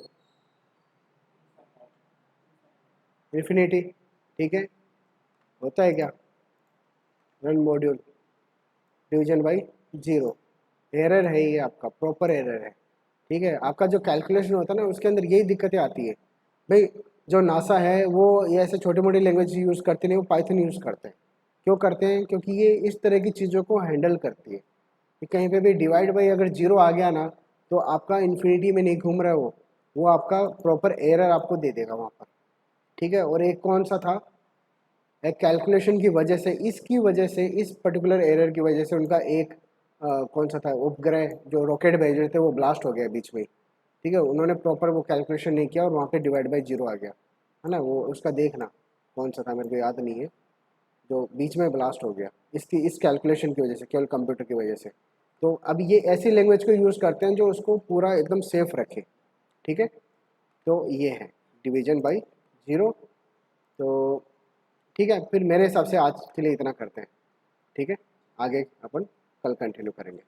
इन्फिनिटी। ठीक है, होता है क्या? Run module division by zero. Error है ये, आपका प्रॉपर एरर है। ठीक है, आपका जो कैलकुलेशन होता है ना उसके अंदर यही दिक्कतें आती है भाई। जो नासा है वो ये ऐसे छोटी मोटी लैंग्वेज यूज़ करते नहीं, वो पाइथन यूज़ करते हैं। क्यों करते हैं? क्योंकि ये इस तरह की चीज़ों को हैंडल करती है कि कहीं पे भी डिवाइड बाई अगर जीरो आ गया ना, तो आपका इन्फिनिटी में नहीं घूम रहा है वो आपका प्रॉपर एरर आपको दे देगा वहाँ पर। ठीक है, और एक कौन सा था, एक कैलकुलेशन की वजह से, इसकी वजह से, इस पर्टिकुलर एरर की वजह से उनका एक कौन सा था उपग्रह जो रॉकेट भेज रहे थे वो ब्लास्ट हो गया बीच में ही। ठीक है, उन्होंने प्रॉपर वो कैलकुलेशन नहीं किया और वहाँ पे डिवाइड बाई जीरो आ गया, है ना। वो उसका देखना कौन सा था, मेरे को याद नहीं है, जो बीच में ब्लास्ट हो गया इसकी इस कैलकुलेशन की वजह से, केवल कंप्यूटर की वजह से। तो अब ये ऐसी लैंग्वेज को यूज़ करते हैं जो उसको पूरा एकदम सेफ रखे। ठीक है, तो ये है डिवीजन बाई जीरो। तो ठीक है, फिर मेरे हिसाब से आज के लिए इतना करते हैं। ठीक है, आगे अपन कल कंटिन्यू करेंगे।